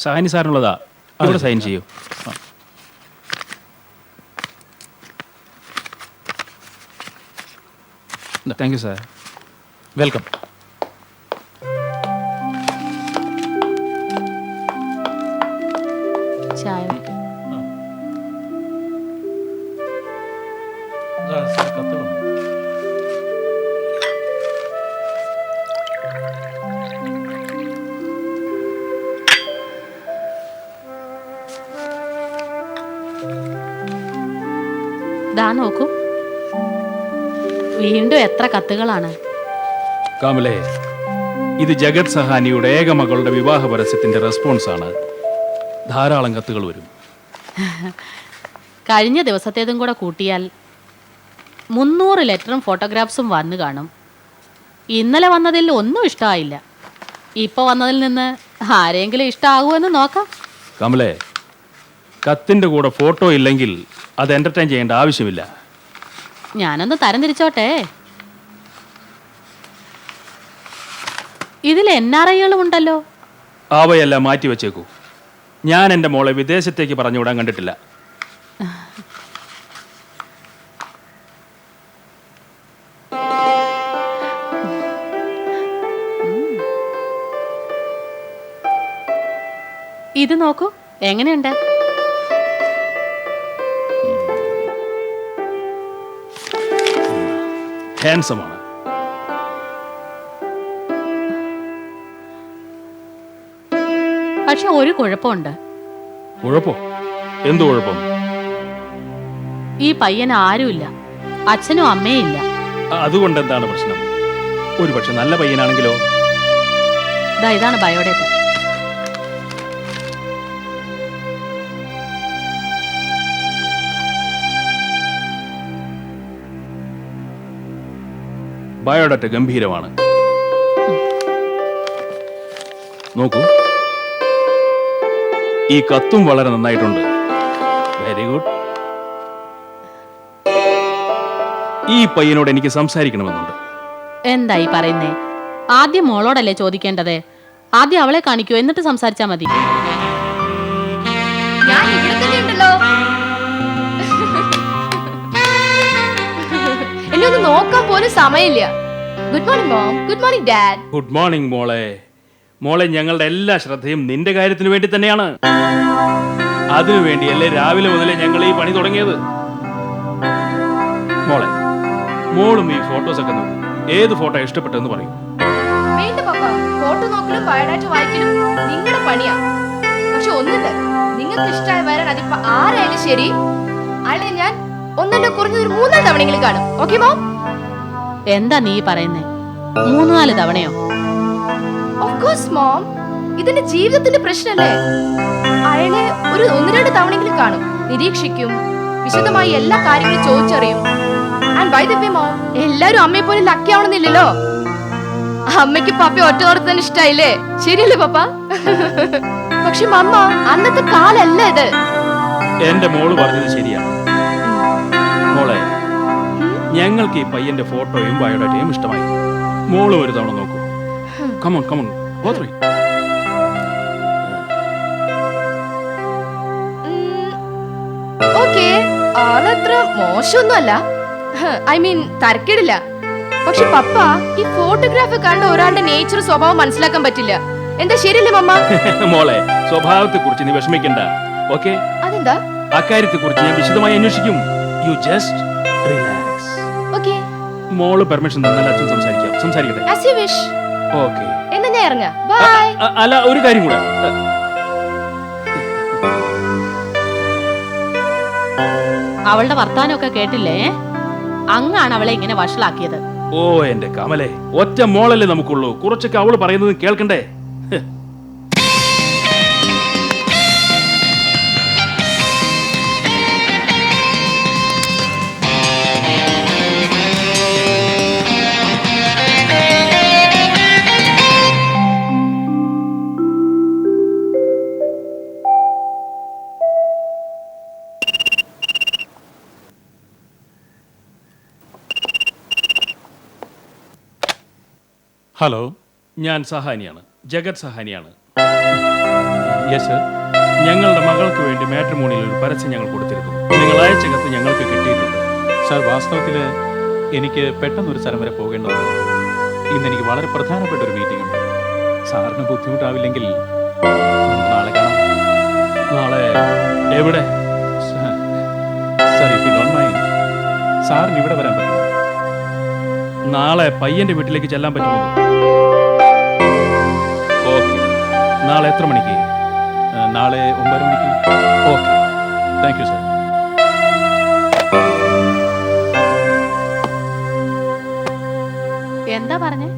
സഹാനി സാറിനുള്ളതാ, അവിടെ സൈൻ ചെയ്യൂ. Thank you sir. Welcome. ചായ ദാ നോക്കൂ, വീണ്ടും എത്ര കത്തുകളാണ്. കാമലേ, ഇത് ജഗത് സഹാനിയുടെ ഏകമകളുടെ വിവാഹ പരസ്യത്തിന്റെ റെസ്പോൺസ് ആണ്. ധാരാളം കത്തുകൾ വരും. കഴിഞ്ഞ ദിവസത്തേതും കൂടെ കൂട്ടിയാൽ 300 ലെറ്ററും ഫോട്ടോഗ്രാഫ്സും വന്നു കാണും. ഇന്നലെ വന്നതിൽ ഒന്നും ഇഷ്ടമായില്ല. ഇപ്പൊ വന്നതിൽ നിന്ന് ആരെങ്കിലും ഇഷ്ടമാകുമെന്ന് നോക്കാം. കമലേ, കത്തിന്റെ കൂടെ ഫോട്ടോ ഇല്ലെങ്കിൽ അത് എന്റർടൈൻ ചെയ്യേണ്ട ആവശ്യമില്ല. ഞാനൊന്ന് തരംതിരിച്ചോട്ടെ. ഇതിൽ NRIകളും ഉണ്ടല്ലോ. അവയെല്ലാം മാറ്റി വെച്ചേക്കൂ. ഞാൻ എൻ്റെ മോളെ വിദേശത്തേക്ക് പറഞ്ഞുവിടാൻ കണ്ടിട്ടില്ല. ഇത് നോക്കൂ, എങ്ങനെയുണ്ട്? ഹാൻസമാണ്. പക്ഷെ ഒരു കുഴപ്പമുണ്ട്. കുഴപ്പോ? എന്ത് കുഴപ്പം? ഈ പയ്യന് ആരുമില്ല, അച്ഛനും അമ്മയും ഇല്ല. അതുകൊണ്ട് എന്താണ് പ്രശ്നം? ഒരു പക്ഷെ നല്ല പയ്യനാണെങ്കിലോ? ഇതാണ് ബയോഡേറ്റ. ബയോഡാറ്റ ഗംഭീരമാണ്. നോക്കൂ, ഈ കത്തും വളരെ നന്നായിട്ടുണ്ട്. Very good. ഈ പയ്യനോട് എനിക്ക് സംസാരിക്കണമെന്നുണ്ട്. എന്തായി പറയുന്നേ? ആദ്യം മോളോടല്ലേ ചോദിക്കേണ്ടത്? ആദ്യം അവളെ കാണിക്കൂ, എന്നിട്ട് സംസാരിച്ചാ മതി. ഞാൻ ഇവിടെ തന്നെ ഉണ്ടല്ലോ. എന്നെ ഒന്ന് നോക്കാൻ പോലും സമയമില്ല. Good morning mom. Good morning dad. Good morning മോളെ. മോളെ, ഞങ്ങളുടെ എല്ലാ ശ്രദ്ധയും നിന്റെ കാര്യത്തിന് വേണ്ടി തന്നെയാണ്. അതിനുവേണ്ടിയല്ലേ രാവിലെ മുതലേ ഞങ്ങൾ ഈ പണി തുടങ്ങിയത്. മോളെ, മോളും ഈ ഫോട്ടോസ് ഒക്കെ നോക്കും. ഏത് ഫോട്ടോ ഇഷ്ടപ്പെട്ടെന്ന് പറയും. വേണ്ട പപ്പ, ഫോട്ടോ നോക്കലും ബയോഡാറ്റ വായിക്കലും നിങ്ങളുടെ പണിയാ. പക്ഷെ ഒന്നുണ്ട്, നിങ്ങൾക്ക് ഇഷ്ടമായി വരാൻ അതിപ്പോ ആരായാലും ശരി, അയാളെ ഞാൻ ഒന്നല്ലോ കുറഞ്ഞത് ഒരു 3-4 തവണയെങ്കിലും കാണും. Okay mom? എന്താ നീ പറയുന്നേ? 3-4 തവണയോ? ഓഫ് കോഴ്സ് മോം, ഇതിന്റെ ജീവിതത്തിന്റെ പ്രശ്നല്ലേ. അയാളെ ഒരു 1-2 തവണയെങ്കിലും കാണും, നിരീക്ഷിക്കും, വിശദമായി എല്ലാ കാര്യങ്ങളും ചോദിച്ചറിയും. And by the way mom, എല്ലാരും അമ്മയെ പോലെ ലക്കി ആവണമെന്നില്ലല്ലോ. അമ്മയ്ക്ക് പപ്പ ഒറ്റ നടത്താൻ ഇഷ്ടായില്ലേ? ശരിയല്ലേ പപ്പ? പക്ഷെ മമ്മ, അന്നത്തെ കാലല്ല ഇത്. എന്റെ മോള് പറഞ്ഞത് ശരിയാണ്. മോളെ, ഞങ്ങൾക്ക് ഈ പയ്യന്റെ ഫോട്ടോയും ബയോഡാറ്റയും ഇഷ്ടമായി. മോളും ഒരു തവണ നോക്കൂ. Come on come on, go through. Okay, ആളത്ര മോശമൊന്നുമല്ല. ഐ മീൻ തരക്കേടില്ല. പക്ഷെ പപ്പ, ഈ ഫോട്ടോഗ്രാഫ് കണ്ട ഒരാളുടെ നേച്ചർ സ്വഭാവം മനസ്സിലാക്കാൻ പറ്റില്ല. എന്താ ശരിയല്ലേ മമ്മ? മോളെ, സ്വഭാവത്തെ കുറിച്ച് നീ വിഷമിക്കണ്ട. ഓക്കെ? അതെന്താ? അക്കാര്യത്തെ കുറിച്ച് ഞാൻ വിശദമായി അന്വേഷിക്കും. You just relax. ഓക്കേ. മോള് പെർമിഷൻ തന്നാൽ അച്ഛൻ സംസാരിക്കട്ടെ. As you wish. ഓക്കെ. എന്നാ ഞാൻ ഇറങ്ങാം. ബൈ. അല്ല, ഒരു കാര്യം കൂടെ. അവളുടെ വർത്താനമൊക്കെ കേട്ടില്ലേ? അങ്ങാണ് അവളെ ഇങ്ങനെ വഷളാക്കിയത്. ഓ എന്റെ കമലേ, ഒറ്റ മോളല്ലേ നമുക്കുള്ളൂ. കുറച്ചൊക്കെ അവള് പറയുന്നത് കേൾക്കണ്ടേ? ഹലോ. ഞാൻ സഹാനിയാണ്, ജഗത് സഹാനിയാണ്. Yes sir. ഞങ്ങളുടെ മകൾക്ക് വേണ്ടി മാട്രിമോണിയിൽ ഒരു പരസ്യം ഞങ്ങൾ കൊടുത്തിരുന്നു. നിങ്ങൾ അയച്ച കത്ത് ഞങ്ങൾക്ക് കിട്ടിയിട്ടുണ്ട്. സാർ, വാസ്തവത്തിൽ എനിക്ക് പെട്ടെന്നൊരു സ്ഥലം വരെ പോകേണ്ടതുണ്ട്. ഇന്ന് എനിക്ക് വളരെ പ്രധാനപ്പെട്ട ഒരു മീറ്റിംഗ് ഉണ്ട്. സാറിന് ബുദ്ധിമുട്ടാവില്ലെങ്കിൽ നമുക്ക് നാളെ കാണാം. നാളെ എവിടെ? Sir, if you don't mind, സാറിന് ഇവിടെ വരാൻ പറ്റുമോ? നാളെ പയ്യന്റെ വീട്ടിലേക്ക് ചെല്ലാൻ പറ്റുമോ? ഓക്കെ. നാളെ എത്ര മണിക്ക്? നാളെ 9 മണിക്ക്. Okay, thank you sir. എന്താ പറഞ്ഞേ?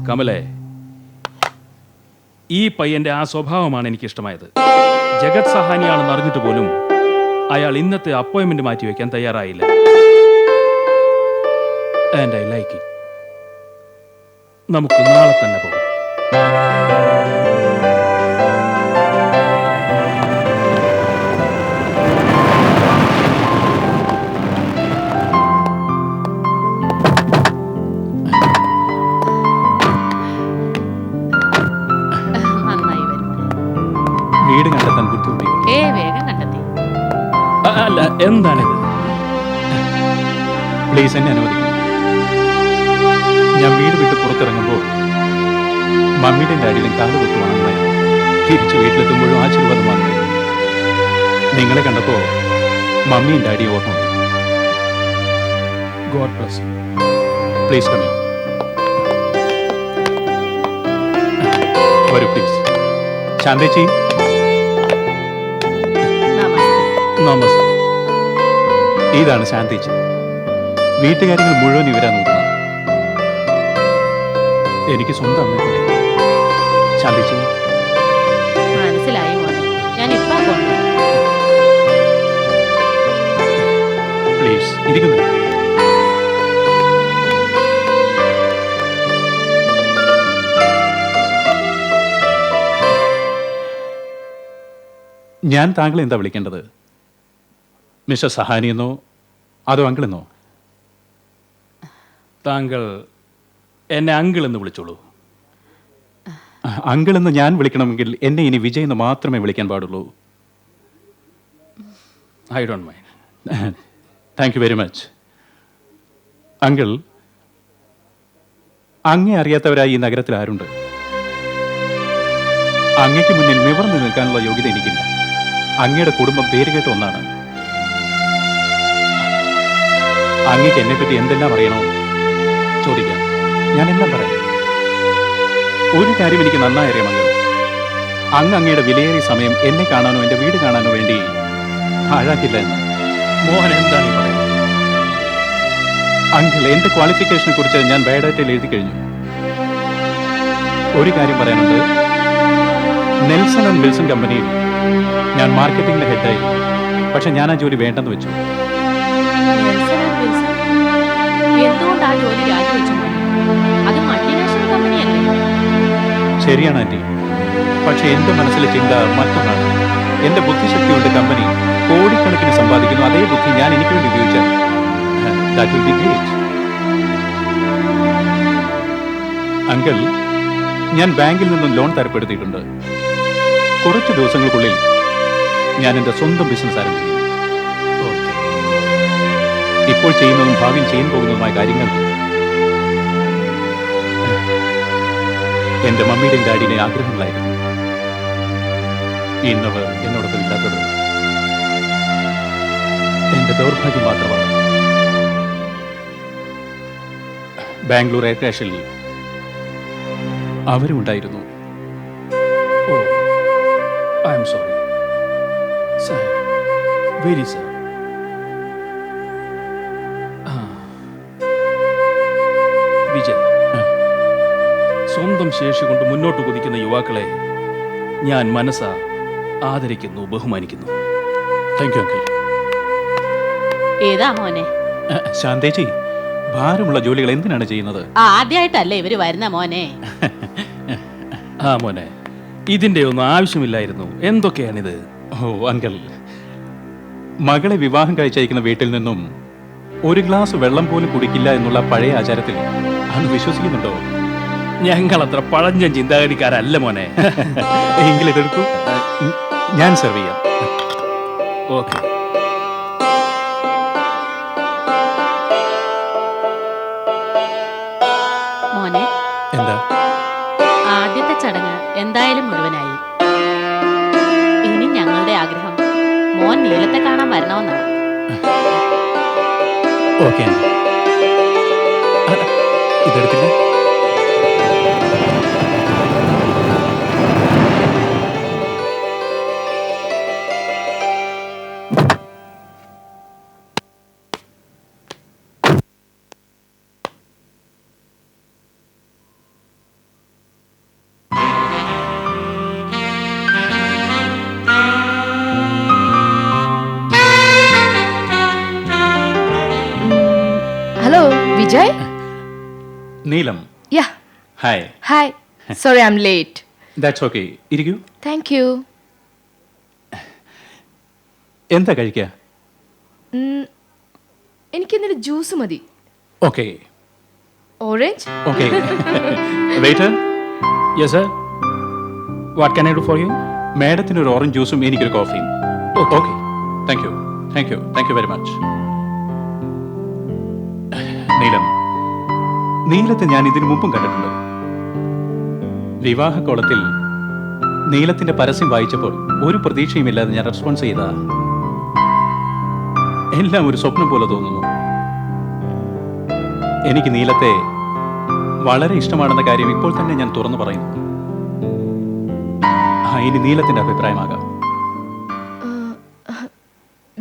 കമലേ, ഈ പയ്യന്റെ ആ സ്വഭാവമാണ് എനിക്ക് ഇഷ്ടമായത്. ജഗത് സഹാനിയാണെന്ന് അറിഞ്ഞിട്ട് പോലും അയാൾ ഇന്നത്തെ അപ്പോയിന്റ്മെന്റ് മാറ്റിവെക്കാൻ തയ്യാറായില്ല. And I like it. നമുക്ക് നാളെ തന്നെ പോകാം. നന്നായി വരും. വീട് കണ്ടെത്താൻ ബുദ്ധിമുട്ടി. വേഗം കണ്ടെത്തി. അല്ല, എന്താണിത്? പ്ലീസ്, എന്നെ അനുവദിക്കും. ഞാൻ വീട് വിട്ട് പുറത്തിറങ്ങുമ്പോൾ മമ്മിയുടെയും ഡാഡിയുടെയും കാല് വെക്കുവാണെന്നായിരുന്നു. തിരിച്ച് വീട്ടിലെത്തുമ്പോഴും ആശീർവാദം വാങ്ങുമായിരുന്നു. നിങ്ങളെ കണ്ടപ്പോൾ മമ്മിയും ഡാഡിയും ഓർമ്മ വന്നു. God bless you. Please come in. വരൂ പ്ലീസ്. ശാന്തേച്ചി. നമസ്തേ. നമസ്തേ. ഇതാണ് ശാന്തേച്ചി. വീട്ടുകാര്യങ്ങൾ മുഴുവൻ ഇവരാ നോക്കുന്നത്. എനിക്ക് സ്വന്തം അമ്മ പോലെ. ശാന്തേച്ചി. മനസ്സിലായി മോനെ, ഞാൻ ഇപ്പം കൊണ്ടു. പ്ലീസ് ഇരിക്കുന്നു. ഞാൻ താങ്കളെ എന്താ വിളിക്കേണ്ടത്? മിസ്റ്റർ സഹാനി എന്നോ അതോ അങ്കിൾ എന്നോ? താങ്കൾ എന്നെ അങ്കിൾ എന്ന് വിളിച്ചോളൂ. അങ്കിൾ എന്ന് ഞാൻ വിളിക്കണമെങ്കിൽ എന്നെ ഇനി വിജയ് എന്ന് മാത്രമേ വിളിക്കാൻ പാടുള്ളൂ. I don't mind. Thank you very much. Uncle, അങ്ങേ അറിയാത്തവരായി ഈ നഗരത്തിൽ ആരുണ്ട്? അങ്ങയ്ക്ക് മുന്നിൽ നിവർന്നു നിൽക്കാനുള്ള യോഗ്യത എനിക്കില്ല. അങ്ങയുടെ കുടുംബം പേരുകേട്ട ഒന്നാണ്. അങ്ങയ്ക്ക് എന്നെപ്പറ്റി എന്തെല്ലാം അറിയണോ ചോദിക്കാം, ഞാനെല്ലാം പറയാം. ഒരു കാര്യം എനിക്ക് നന്നായി അറിയാം അങ്കിൾ. അങ്ങയുടെ വിലയേറിയ സമയം എന്നെ കാണാനോ എൻ്റെ വീട് കാണാനോ വേണ്ടി പാഴാക്കില്ല എന്ന്. മോഹൻ എന്താണ് ഈ പറയുന്നത്? അങ്കിൾ, എന്റെ ക്വാളിഫിക്കേഷനെ കുറിച്ച് ഞാൻ ബയോഡാറ്റയിൽ എഴുതി കഴിഞ്ഞു. ഒരു കാര്യം പറയാനുണ്ട്. നെൽസൺ ആൻഡ് വിൽസൺ കമ്പനിയിൽ ഞാൻ മാർക്കറ്റിംഗിന്റെ ഹെഡായി. പക്ഷെ ഞാൻ ആ ജോലി വേണ്ടെന്ന് വെച്ചു. Nelson and Wilson? എന്തുകൊണ്ട് ആ ജോലി രാജിവെച്ചു മോനെ? അത് മൾട്ടിനാഷണൽ കമ്പനിയല്ലേ? ശരിയാണ് ആന്റി. പക്ഷെ എന്റെ മനസ്സിലെ ചിന്ത മറ്റൊന്നാണ്. എന്റെ ബുദ്ധിശക്തി കൊണ്ട് കമ്പനി കോടിക്കണക്കിന് സമ്പാദിക്കുന്നു. അതേ ബുദ്ധി ഞാൻ എനിക്ക് വേണ്ടി ഉപയോഗിച്ചാൽ that will be great. Uncle, ഞാൻ ബാങ്കിൽ നിന്നും ലോൺ തരപ്പെടുത്തിയിട്ടുണ്ട്. കുറച്ച് ദിവസങ്ങൾക്കുള്ളിൽ ഞാൻ എൻ്റെ സ്വന്തം ബിസിനസ് ആരംഭിക്കും. ഇപ്പോൾ ചെയ്യുന്നതും ഭാവിയിൽ ചെയ്യാൻ പോകുന്നതുമായ കാര്യങ്ങൾ എൻ്റെ മമ്മിയുടെയും ഡാഡിയുടെയും ആഗ്രഹങ്ങളായിരുന്നു. ഇന്നവർ എന്നോടൊപ്പം ഇല്ലാത്തത് എൻ്റെ ദൗർഭാഗ്യം മാത്രമാണ്. ബാംഗ്ലൂർ എയർ ക്രാഷിൽ അവരും ഉണ്ടായിരുന്നു. Oh, I'm sorry. Sir, very sir. Vijay, സ്വന്തം ശേഷി കൊണ്ട് മുന്നോട്ട് കുതിക്കുന്ന യുവാക്കളെ ഞാൻ മനസ്സാ ആദരിക്കുന്നു, ബഹുമാനിക്കുന്നു. Thank you uncle. ഏതാ മോനെ? ശാന്തേച്ചി, ഭാരമുള്ള ജോലികൾ എന്തിനാണ് ചെയ്യുന്നത്? ആദ്യമായിട്ടല്ലേ ഇവര് വരുന്ന മോനെ? ആ മോനെ, ഇതിന്റെ ഒന്നും ആവശ്യമില്ലായിരുന്നു. എന്തൊക്കെയാണിത്? ഓ അങ്കിൾ, മകളെ വിവാഹം കഴിച്ചയക്കുന്ന വീട്ടിൽ നിന്നും ഒരു ഗ്ലാസ് വെള്ളം പോലും കുടിക്കില്ല എന്നുള്ള പഴയ ആചാരത്തിൽ അന്ന് വിശ്വസിക്കുന്നുണ്ടോ? ഞങ്ങൾ അത്ര പഴഞ്ഞ ചിന്താഗതിക്കാരല്ല മോനെ. എങ്കിൽ ഇതെടുക്കൂ, ഞാൻ സെർവ് ചെയ്യാം. ഓക്കെ. മോനെ, എന്താ? ആദ്യത്തെ ചടങ്ങ് എന്തായാലും മുഴുവനായി. ഇനി ഞങ്ങളുടെ ആഗ്രഹം മോൻ നീലത്തെ കാണാൻ വരണമെന്നാണ്. Okay aunty. ഇതെടുത്തില്ല? Hello Vijay. Neelam, yeah, hi. Hi. Sorry I am late. That's okay, ഇരിക്കൂ. Thank you. എന്താ കഴിക്കുക? എനിക്കെന്തൊരു ജ്യൂസ് മതി. Okay orange. Okay. Waiter, yes sir, what can I do for you? മാഡത്തിന് ഒരു ഓറഞ്ച് ജ്യൂസും എനിക്കൊരു കോഫിയും. Okay, thank you, thank you, thank you very much. Neelam, നീലത്തെ ഞാൻ ഇതിനു മുമ്പും കണ്ടിട്ടുണ്ട്. വിവാഹക്കോളത്തിൽ നീലത്തിന്റെ പരസ്യം വായിച്ചപ്പോൾ ഒരു പ്രതീക്ഷയുമില്ലാതെ ഞാൻ റെസ്പോൺസ് ചെയ്താ. എല്ലാം ഒരു സ്വപ്നം പോലെ തോന്നുന്നു. എനിക്ക് നീലത്തെ വളരെ ഇഷ്ടമാണെന്ന കാര്യം ഇപ്പോൾ തന്നെ ഞാൻ തുറന്നു പറയുന്നു. ഇനി നീലത്തിന്റെ അഭിപ്രായമാകാം.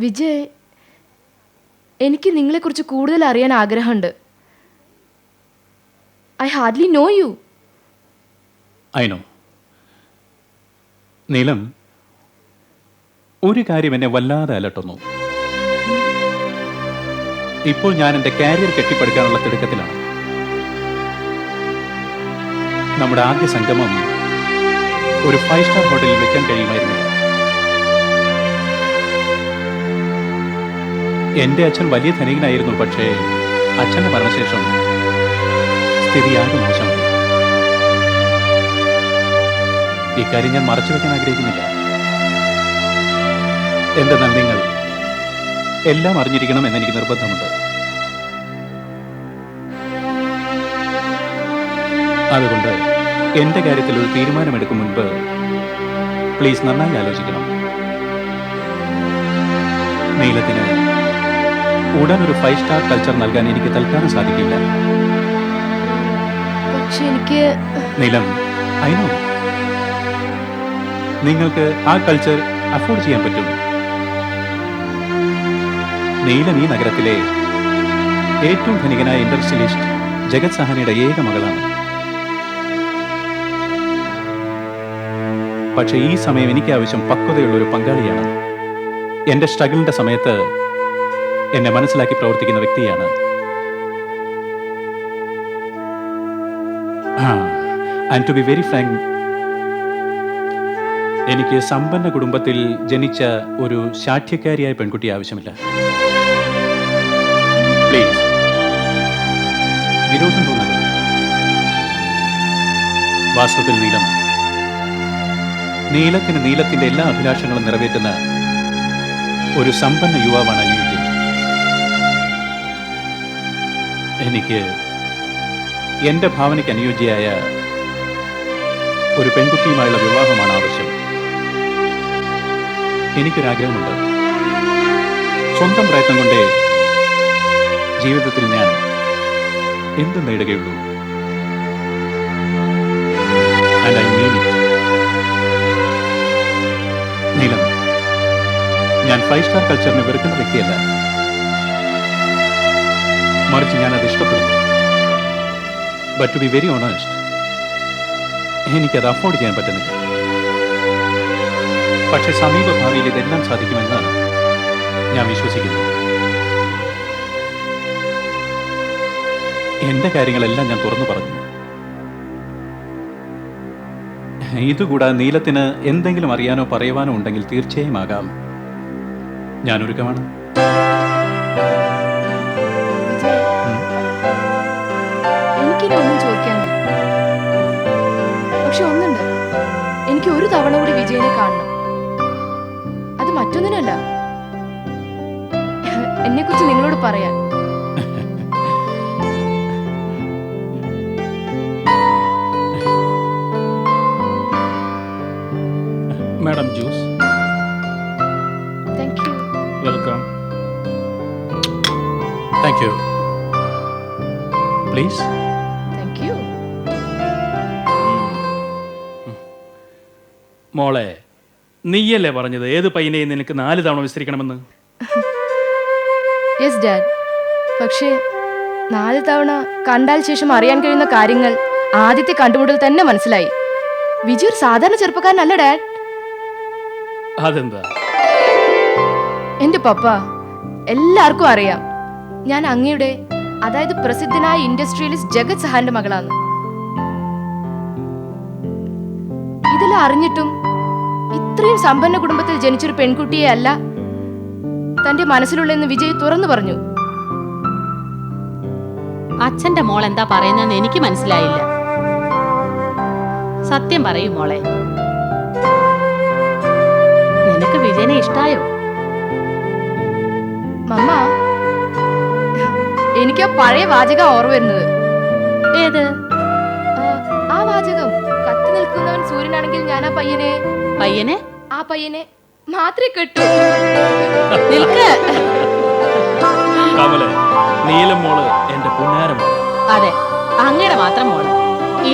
വിജയ്, എനിക്ക് നിങ്ങളെക്കുറിച്ച് കൂടുതൽ അറിയാൻ ആഗ്രഹമുണ്ട്. I hardly know you. I know. Neelam, ഒരു കാര്യം എന്നെ വല്ലാതെ അലട്ടുന്നു. ഇപ്പോൾ ഞാൻ എൻ്റെ കാരിയർ കെട്ടിപ്പടുക്കാനുള്ള തിടുക്കത്തിലാണ്. നമ്മുടെ ആദ്യ സംഗമം ഒരു 5 സ്റ്റാർ ഹോട്ടലിൽ വെക്കാൻ കഴിയുമായിരുന്നില്ല. എൻ്റെ അച്ഛൻ വലിയ ധനികനായിരുന്നു. പക്ഷേ അച്ഛൻ്റെ മരണശേഷം സ്ഥിതി ആകെ മോശമായി. ഇക്കാര്യം ഞാൻ മറച്ചു വെക്കാൻ ആഗ്രഹിക്കുന്നില്ല. എന്തെന്നാൽ നിങ്ങൾ എല്ലാം അറിഞ്ഞിരിക്കണം എന്നെനിക്ക് നിർബന്ധമുണ്ട്. അതുകൊണ്ട് എന്റെ കാര്യത്തിൽ ഒരു തീരുമാനമെടുക്കും മുൻപ് പ്ലീസ് നന്നായി ആലോചിക്കണം. നീലത്തിന് ഉടൻ ഒരു 5 സ്റ്റാർ കൾച്ചർ നൽകാൻ എനിക്ക് തൽക്കാലം സാധിക്കില്ല. പക്ഷെ എനിക്ക് നീലം, ഐ നോ നിങ്ങൾക്ക് ആ കൾച്ചർ അഫോർഡ് ചെയ്യാൻ പറ്റും. നീലം ഈ നഗരത്തിലെ ഏറ്റവും ധനികനായ ഇൻഡസ്ട്രിയലിസ്റ്റ് ജഗത് സഹാനിയുടെ ഏക മകളാണ്. പക്ഷേ ഈ സമയം എനിക്ക് ആവശ്യം പക്വതയുള്ള ഒരു പങ്കാളിയാണ്. എൻ്റെ സ്ട്രഗിളിന്റെ സമയത്ത് എന്നെ മനസ്സിലാക്കി പ്രവർത്തിക്കുന്ന വ്യക്തിയാണ്. And to be very frank, എനിക്ക് സമ്പന്ന കുടുംബത്തിൽ ജനിച്ച ഒരു ശാഠ്യക്കാരിയായ പെൺകുട്ടി ആവശ്യമില്ല. പ്ലീസ്, വിരോധം തോന്നരുത്. വാസ്തവത്തിൽ നീലത്തിന് നീലത്തിന്റെ എല്ലാ അഭിലാഷങ്ങളും നിറവേറ്റുന്ന ഒരു സമ്പന്ന യുവാവാണ് അനുയോജ്യം. എനിക്ക് എന്റെ ഭാവനയ്ക്ക് അനുയോജ്യയായ ഒരു പെൺകുട്ടിയുമായുള്ള വിവാഹമാണ് ആവശ്യം. എനിക്കൊരാഗ്രഹമുണ്ട്. സ്വന്തം പ്രയത്നം കൊണ്ടേ ജീവിതത്തിൽ ഞാൻ എന്തും നേടുകയുള്ളൂ. And I mean it. Neelam, ഞാൻ 5 സ്റ്റാർ കൾച്ചറിനെ വെറുക്കുന്ന വ്യക്തിയല്ല. മറിച്ച് ഞാൻ അത് ഇഷ്ടപ്പെടുന്നു. But to be very honest, എനിക്കത് അഫോർഡ് ചെയ്യാൻ പറ്റുന്നില്ല. പക്ഷെ സമീപഭാവിയിൽ ഇതെല്ലാം സാധിക്കുമെന്ന് ഞാൻ വിശ്വസിക്കുന്നു. എന്റെ കാര്യങ്ങളെല്ലാം ഞാൻ തുറന്നു പറഞ്ഞു. ഇതുകൂടാതെ നീലത്തിന് എന്തെങ്കിലും അറിയാനോ പറയുവാനോ ഉണ്ടെങ്കിൽ തീർച്ചയായും ആകാം. ഞാൻ ഒരുക്കമാണ്. എനിക്കിനി ഒന്നും ചോദിക്കാനില്ല. ഒരു തവണ കൂടി വിജയനെ കാണണം. അത് മറ്റൊന്നിനല്ല, എന്നെ കുറിച്ച് നിങ്ങളോട് പറയാൻ. Madam juice. Thank you. Welcome. Thank you. Please. Thank you. മോളെ, നീയല്ലേ പറഞ്ഞത് ഏത് പയ്യനെയും നിനക്ക് 4 തവണ വിസ്തരിക്കണമെന്ന്? Yes dad. പക്ഷേ 4 തവണ കണ്ടാൽ ശേഷം അറിയാൻ കഴിയുന്ന കാര്യങ്ങൾ ആദ്യത്തെ കണ്ടുമുട്ടൽ തന്നെ മനസ്സിലായി. വിജയ് ഒരു സാധാരണ ചെറുപ്പക്കാരനല്ല ഡാഡ്. അതെന്താ? എന്റെ പപ്പ എല്ലാവർക്കും അറിയാം ഞാൻ അങ്ങയുടെ, അതായത് പ്രസിദ്ധനായ ഇൻഡസ്ട്രിയലിസ്റ്റ് ജഗത് സഹാന്റെ മകളാണ്. ഇതെല്ലാം അറിഞ്ഞിട്ടും ഇത്രയും സമ്പന്ന കുടുംബത്തിൽ ജനിച്ചൊരു പെൺകുട്ടിയെ അല്ല തന്റെ മനസ്സിലുള്ളെന്ന് വിജയ് തുറന്നു പറഞ്ഞു. അച്ഛന്റെ മോൾ എന്താ പറയുന്നതെന്ന് എനിക്ക് മനസ്സിലായില്ല. സത്യം പറയൂ മോളെ, നിനക്ക് വിജയനെ ഇഷ്ടായോ? മമ്മ, എനിക്ക് ആ പഴയ വാചകം ഓർമ്മ വരുന്നത്. ഏത്? ആ വാചകം, കത്തി നിൽക്കുന്നവൻ സൂര്യനാണെങ്കിൽ ഞാൻ ആ പയ്യനെ മാത്രമേ കെട്ടു. നിൽക്ക്. കമലെ, നീലം മോള് എന്റെ പുന്നാരമാണ്. അതെ, അങ്ങയുടെ മാത്രം മോള്.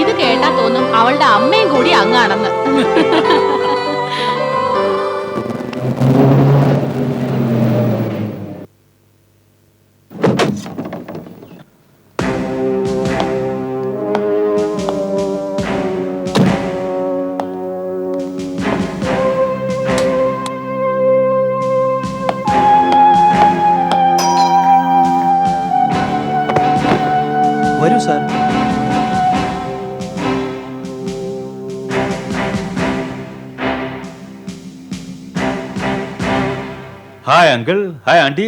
ഇത് കേട്ടാ തോന്നും അവളുടെ അമ്മയും കൂടി അങ്ങാണെന്ന്. വരൂ sir. Hi uncle. Hi aunty.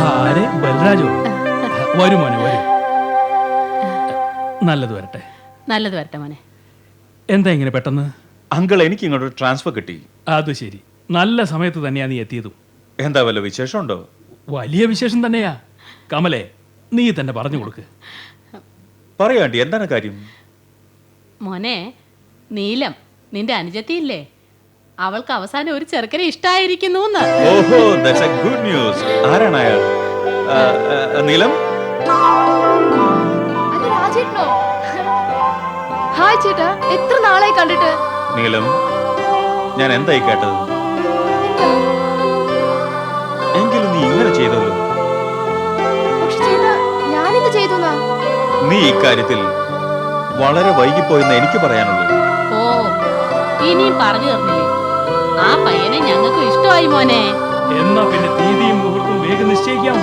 ആരെ? ബൽരാജോ? വരൂ മോനെ, വരൂ. നല്ലത് വരട്ടെ. നല്ലത് വരട്ടെ മോനെ. എന്താ ഇങ്ങനെ പെട്ടെന്ന്? അങ്കിൾ, എനിക്ക് ഇങ്ങോട്ട് ട്രാൻസ്ഫർ കിട്ടി. അത് ശരി. നല്ല സമയത്ത് തന്നെയാ നീ എത്തിയതും. എന്താ വല്ല വിശേഷമുണ്ടോ? വലിയ വിശേഷം തന്നെയാ. കമലെ, നീ തന്നെ പറഞ്ഞു കൊടുക്ക്. പറയൂ ആന്റി, എന്താണ് കാര്യം? മോനെ, നീലം നിന്റെ അനുജത്തിയില്ലേ, അവൾക്ക് അവസാനം ഒരു ചെറുക്കനെ ഇഷ്ടായിരിക്കുന്നു. ഓഹോ, ദാറ്റ്സ് എ ഗുഡ് ന്യൂസ്. ആരാണ് അയാൾ? നീലം? അത് രാജേട്ടനോ? ഹായ് ചേട്ടാ, എത്ര നാളായി കണ്ടിട്ട്. നീലം, ഞാൻ എന്തായി കേട്ടത്? എങ്കിലും നീ ഇങ്ങനെ ചെയ്തല്ലോ. പക്ഷെ ചേട്ടാ, ഞാനെന്ത് ചെയ്തു? നീ ഇക്കാര്യത്തിൽ വളരെ വൈകിപ്പോയെന്ന് എനിക്ക് പറയാനുള്ളൂ. ഓ, ഇനിയും പറഞ്ഞു തന്നില്ലേ? ആ പയ്യനെ ഞങ്ങൾക്ക് ഇഷ്ടമായി മോനെ. എന്നാ പിന്നെ തീയതിയും മുഹൂർത്തവും വേഗം നിശ്ചയിക്കാം.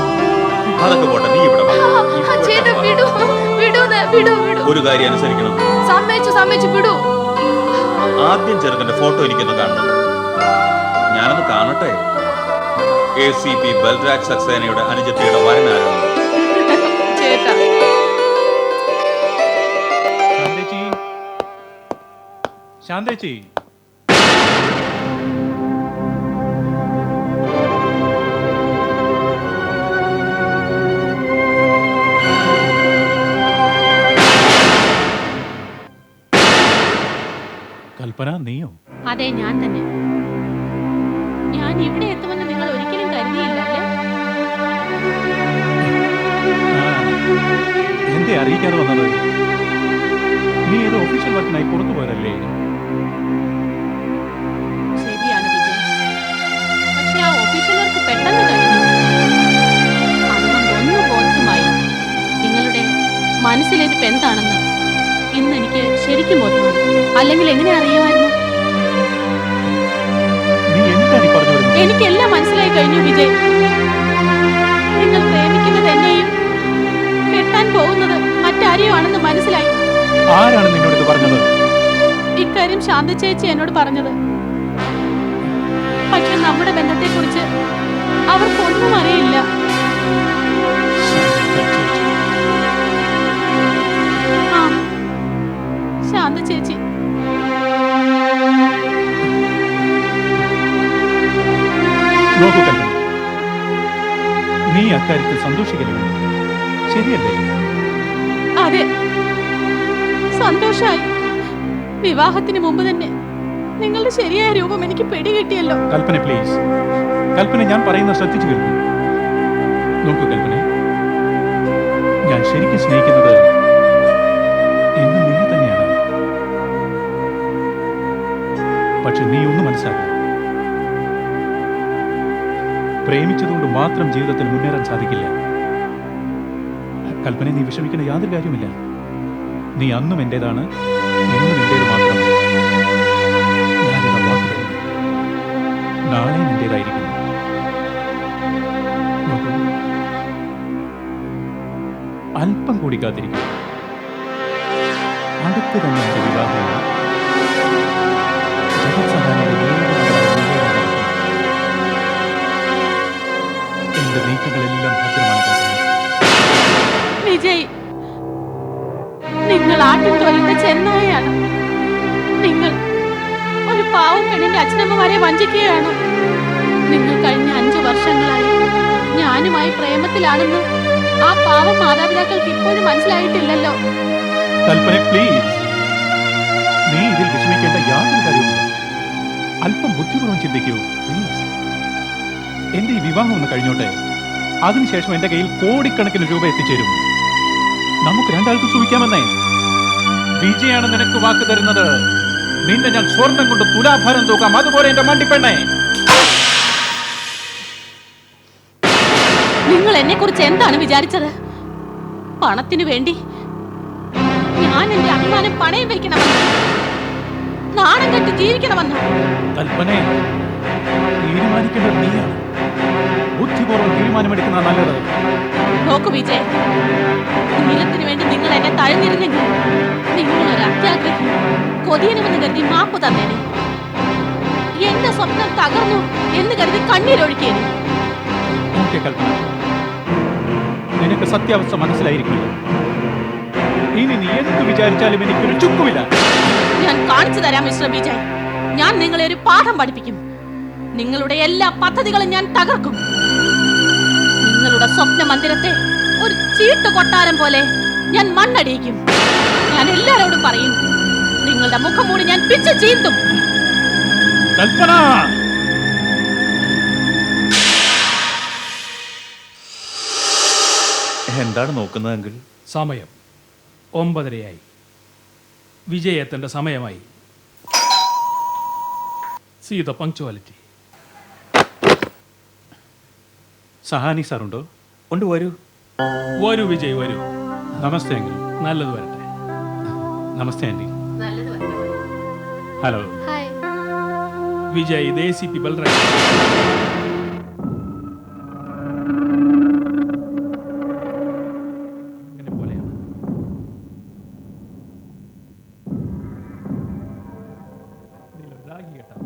അതൊക്കെ പോട്ടെ, നീ ഇവിടെ വാ. ചേട്ടാ വിടൂ, വിടൂ, വിടൂ, വിടൂ. ഒരു കാര്യം അനുസരിക്കണം. സമ്മതിച്ചു, വിടൂ. ആദ്യം ചെറുക്കന്റെ ഫോട്ടോ എനിക്കൊന്ന് കാണണം. ഞാനൊന്ന് കാണട്ടെ. ACP ബൽരാജ് സക്സേനയുടെ അനുജത്തിയുടെ വരനാരാണ്? ചേട്ടാ, ശാന്തേച്ചി. കൽപ്പന, നീയോ? അതെ, ഞാൻ തന്നെ. ഞാൻ ഇവിടെ എത്തുമെന്ന് നിങ്ങൾ ഒരിക്കലും കരുതിയില്ലല്ലേ? എന്തേ അറിയിക്കാതെ വന്നത്? നീ ഏതോ ഒഫീഷ്യൽ വർക്കിനായി പുറത്തു പോയതല്ലേ? ശരിയാണ് വിജയ്, പക്ഷെ ആ ഒഫീഷ്യൽ വർക്ക് പെട്ടെന്ന് കഴിഞ്ഞു. അതുകൊണ്ട് ഒന്ന് ബോധ്യമായി, നിങ്ങളുടെ മനസ്സിലിരിപ്പ് എന്താണെന്ന് ഇന്ന് എനിക്ക് ശരിക്കും ബോധ്യമായി. അല്ലെങ്കിൽ എങ്ങനെ അറിയുമായിരുന്നു? നീ എന്താണ് ഈ പറഞ്ഞു വരുന്നത്? എനിക്കെല്ലാം മനസ്സിലായി കഴിഞ്ഞു വിജയ്. നിങ്ങൾ പ്രേമിക്കുന്നത് എന്നെയും കെട്ടാൻ പോകുന്നത് മറ്റാരെയോ ആണെന്ന് മനസ്സിലായി. ആരാണ് നിന്നോട് ഇത് പറഞ്ഞത്? ഇക്കാര്യം ശാന്ത ചേച്ചി എന്നോട് പറഞ്ഞത്. പക്ഷെ നമ്മുടെ ബന്ധത്തെക്കുറിച്ച് അവർക്കൊന്നും അറിയില്ല. ആ, ശാന്ത ചേച്ചി. നോക്കൂ കൽപ്പന, നീ അക്കാര്യത്തിൽ സന്തോഷിക്കലുണ്ട്, ശരിയല്ലേ? അതെ, സന്തോഷായി. വിവാഹത്തിന് മുമ്പ് തന്നെ നിങ്ങളുടെ ശരിയായ രൂപം എനിക്ക് പിടികിട്ടിയല്ലോ. കൽപ്പന പ്ലീസ്, കൽപ്പന ഞാൻ പറയുന്ന ശ്രദ്ധിച്ചു കേൾക്കൂ. നോക്കൂ കൽപ്പന, ഞാൻ ശരിക്കും സ്നേഹിക്കുന്നത് ഇന്ന് നിന്നെ തന്നെയാണ്. പക്ഷെ നീ ഒന്ന് മനസ്സിലാക്കുക, പ്രേമിച്ചതുകൊണ്ട് മാത്രം ജീവിതത്തിൽ മുന്നേറാൻ സാധിക്കില്ല. കൽപ്പന, നീ വിഷമിക്കുന്ന യാതൊരു കാര്യവുമില്ല. നീ അന്നും എന്റേതാണ്, ഇന്നും എന്റേത് മാത്രം. ഞാനിതാ വാക്ക് തരുന്നു, നാളെയും എന്റേതായിരിക്കുന്നു. നോക്കൂ, അല്പം കൂടി കാത്തിരിക്കും, അടുത്ത് തന്നെ എന്റെ വിവാഹമാണ്. എന്റെ നീക്കങ്ങളെല്ലാം ഭദ്രമാണ് കൽപ്പന. വിജയ്, നിങ്ങൾ ആട്ടിൻതോലിന്റെ ചെന്നായാണ്. നിങ്ങൾ ഒരു പാവം പെണ്ണിന്റെ അച്ഛനമ്മമാരെ വഞ്ചിക്കുകയാണ്. നിങ്ങൾ കഴിഞ്ഞ 5 വർഷങ്ങളായി ഞാനുമായി പ്രേമത്തിലാണെന്ന് ആ പാവം മാതാപിതാക്കൾക്ക് ഇപ്പോഴും മനസ്സിലായിട്ടില്ലല്ലോ. കൽപ്പന പ്ലീസ്, നീ ഇതിൽ വിഷമിക്കേണ്ട യാതൊരു കാര്യവുമില്ല. അല്പം ബുദ്ധിപൂർവ്വം ചിന്തിക്കൂ പ്ലീസ്. എന്റെ ഈ വിവാഹം ഒന്ന് കഴിഞ്ഞോട്ടെ, അതിനുശേഷം എന്റെ കയ്യിൽ കോടിക്കണക്കിന് രൂപ എത്തിച്ചേരും. നമുക്ക് രണ്ടാൾക്കും സുഖിക്കാമെന്നേ. വിജയാണ് നിനക്ക് വാക്ക് തരുന്നത്. നിന്നെ ഞാൻ സ്വർണം കൊണ്ട് തുലാഭാരം തൂക്കാം, അതുപോലെ എന്റെ മണ്ടിപ്പെണ്ണേ. നിങ്ങൾ എന്നെ കുറിച്ച് എന്താണ് വിചാരിച്ചത്? പണത്തിനു വേണ്ടി ഞാൻ എന്റെ അഭിമാനം പണയം വയ്ക്കണമെന്ന്, നാണം കെട്ട് ജീവിക്കണമെന്ന്? കൽപ്പനെ, തീരുമാനിക്കേണ്ടത് നീയാണ്. ബുദ്ധിപൂർവ്വം തീരുമാനമെടുക്കുന്ന നല്ലത്. നോക്കൂ വിജയ്, നീലത്തിന് വേണ്ടി നിങ്ങൾ എന്നെ തഴഞ്ഞിരുന്നെങ്കിൽ നിങ്ങളൊരു അത്യാഗ്രഹി, കൊതിയനുമെന്ന് കരുതി മാപ്പ് തന്നേനെ. എന്റെ സ്വപ്നം തകർന്നു എന്ന് കരുതി കണ്ണീരൊഴുക്കിയേനെ. ഓക്കെ കൽപ്പന, നിനക്ക് സത്യാവസ്ഥ മനസ്സിലായിരിക്കില്ല. ഇനി നീ എന്ത് വിചാരിച്ചാലും എനിക്കൊരു ചുക്കുമില്ല. ഞാൻ കാണിച്ചു തരാം മിസ്റ്റർ വിജയ്. ഞാൻ നിങ്ങളെ ഒരു പാഠം പഠിപ്പിക്കും. നിങ്ങളുടെ എല്ലാ പദ്ധതികളും ഞാൻ തകർക്കും. നിങ്ങളുടെ സ്വപ്ന മന്ദിരത്തെ ഒരു ചീട്ട് കൊട്ടാരം പോലെ ഞാൻ മണ്ണടിയിക്കും. ഞാൻ എല്ലാവരോടും പറയും, നിങ്ങളുടെ മുഖം മൂടി ഞാൻ പിച്ച് ചീന്തും. കൽപ്പന, എന്താണ് നോക്കുന്നതെങ്കിൽ? സമയം 9:30 വിജയ് എത്തേണ്ട സമയമായി. See the punctuality. സഹാനി സാറുണ്ടോ? ഉണ്ട്, വരൂ. വരൂ വിജയ്, വരൂ. നമസ്തേ അങ്കിൾ. നല്ലത് വരട്ടെ. നമസ്തേ ആൻറ്റി. ഹലോ. ഹായ്. വിജയ്, ഇത് ACP ബൽറാം. ഇങ്ങനെ പോലെയാണ്. ഇതിലൊരു രാഗി കേട്ടാ.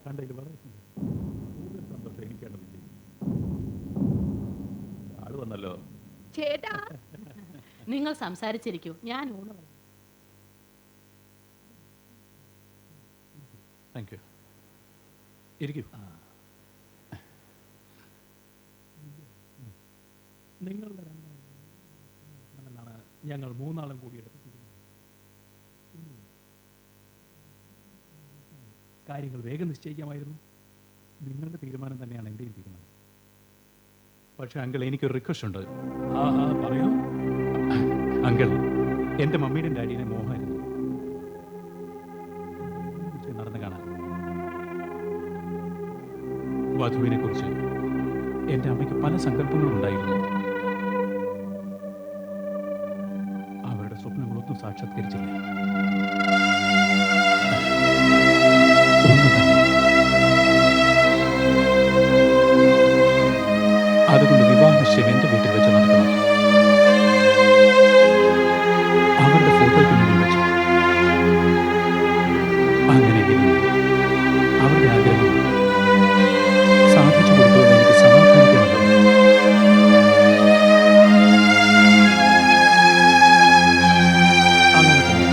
കണ്ടതിൽ വളരെ കൂടുതൽ സന്തോഷം എനിക്കാണ് വിജയ്. ആള് വന്നല്ലോ. ചേട്ടാ, നിങ്ങൾ സംസാരിച്ചിരിക്കൂ, ഞാൻ ഊണ് കഴിക്കാം. Thank you. ഇരിക്കൂ. നിങ്ങളുടെ രണ്ടാണെന്നാണ് ഞങ്ങൾ 3 ആളും കൂടി എടുത്തിരിക്കുന്നത്. കാര്യങ്ങൾ വേഗം നിശ്ചയിക്കാമായിരുന്നു. നിങ്ങളുടെ തീരുമാനം തന്നെയാണ് എൻ്റെയും തീരുമാനം. പക്ഷെ അങ്കിൾ, എനിക്കൊരു റിക്വസ്റ്റ് ഉണ്ട്. പറയൂ. അങ്കിൾ, എൻ്റെ മമ്മിയുടെയും ഡാഡിയുടെ മോഹമായിരുന്നു നടന്നു കാണാൻ. വധുവിനെ കുറിച്ച് എൻ്റെ അമ്മയ്ക്ക് പല സങ്കല്പങ്ങളും ഉണ്ടായിരുന്നു. അവരുടെ സ്വപ്നങ്ങളൊന്നും സാക്ഷാത്കരിച്ചില്ല. ഒന്ന് തന്നെ. അതുകൊണ്ട് വിവാഹ നിശ്ചയം എൻ്റെ വീട്ടിൽ വെച്ച് നടത്തണം. അവരുടെ ഫോട്ടോയ്ക്ക് മുന്നിൽ വെച്ചു. അങ്ങനെയെങ്കിൽ അവരുടെ ആഗ്രഹം സാധിച്ചു കൊടുക്കുമെന്ന് എനിക്ക് സമാധാനിക്കുമല്ലോ. അങ്ങനെ തന്നെ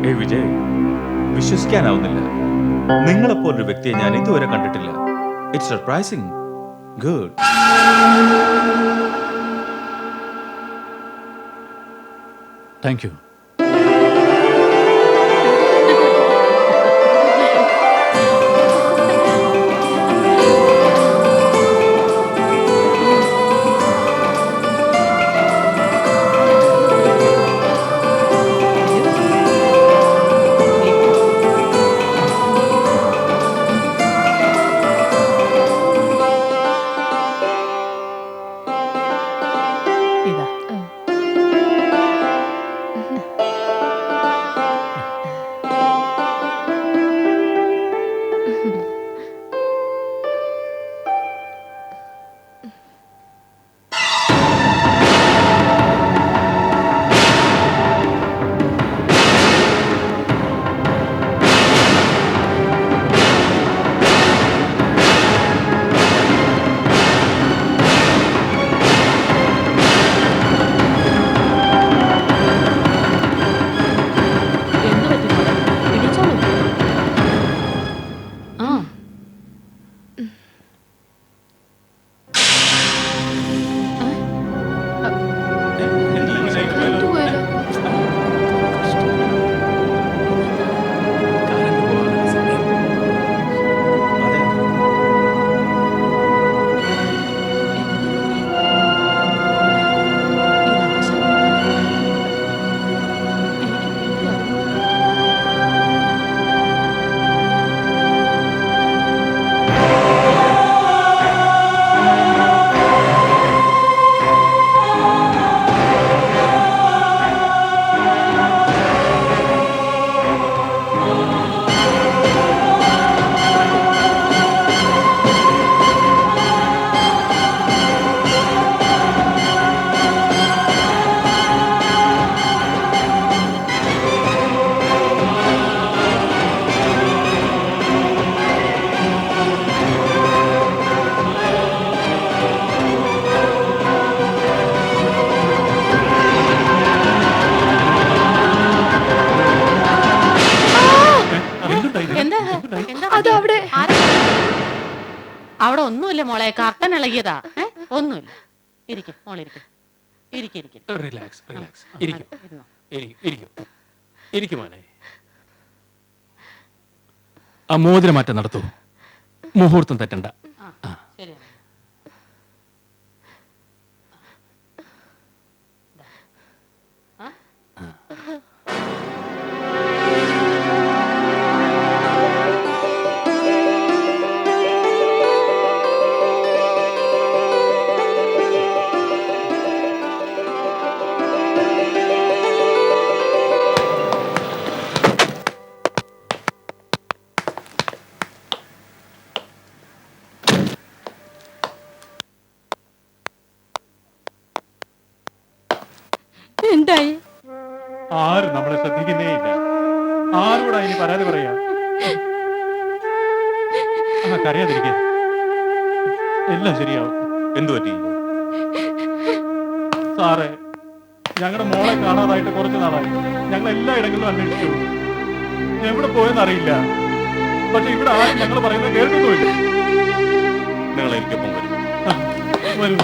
ഏ വിജയ്, വിശ്വസിക്കാനാവുന്നില്ല. നിങ്ങളെപ്പോലൊരു വ്യക്തിയെ ഞാൻ ഇതുവരെ കണ്ടിട്ടില്ല. It's surprising. Good. Thank you. ഇതാ. എന്ത് പറ്റി മോളെ? പിടിച്ചോളൂ. ആ. കറണ്ട് പോയല്ലോ. കറണ്ട് പോകാനുള്ള സമയം. അതെ. ഇതാണ് ശബ്ദം. എനിക്ക് പേടിയാവുന്നു. എന്താ? എന്താ? അത് അവിടെ. ആരാ? അവിടെ ഒന്നുമില്ല മോളെ, കർട്ടൻ ഇളകിയതാ. ഒന്നുമില്ല. ഇരിക്കും മോളെ, ഇരിക്കും. ഇരിക്കും. Relax, relax. ഇരിക്കും, ഇരുന്നോ. ഇരിക്കും. ഇരിക്കും മോനെ. ആ മോതിരമാറ്റം നടത്തൂ. മുഹൂർത്തം തെറ്റണ്ട. ആ, ശരിയാണ്. എന്തായി? ആരും നമ്മളെ ശ്രദ്ധിക്കുന്നേ ഇല്ല. ആരോടാ ഇനി പരാതി പറയാ? കരയാതിരിക്കെ, എല്ലാം ശരിയാവും. എന്തു പറ്റി? സാറേ, ഞങ്ങളുടെ മോളെ കാണാതായിട്ട് കുറച്ച് നാളായി. ഞങ്ങൾ എല്ലാ ഇടങ്ങളിലും അന്വേഷിച്ചു. എവിടെ പോയെന്ന് അറിയില്ല. പക്ഷെ ഇവിടെ ആരും ഞങ്ങൾ പറയുന്നത് കേൾക്കുന്നുമില്ല. നിങ്ങൾ എനിക്കൊപ്പം വരും. വരൂ.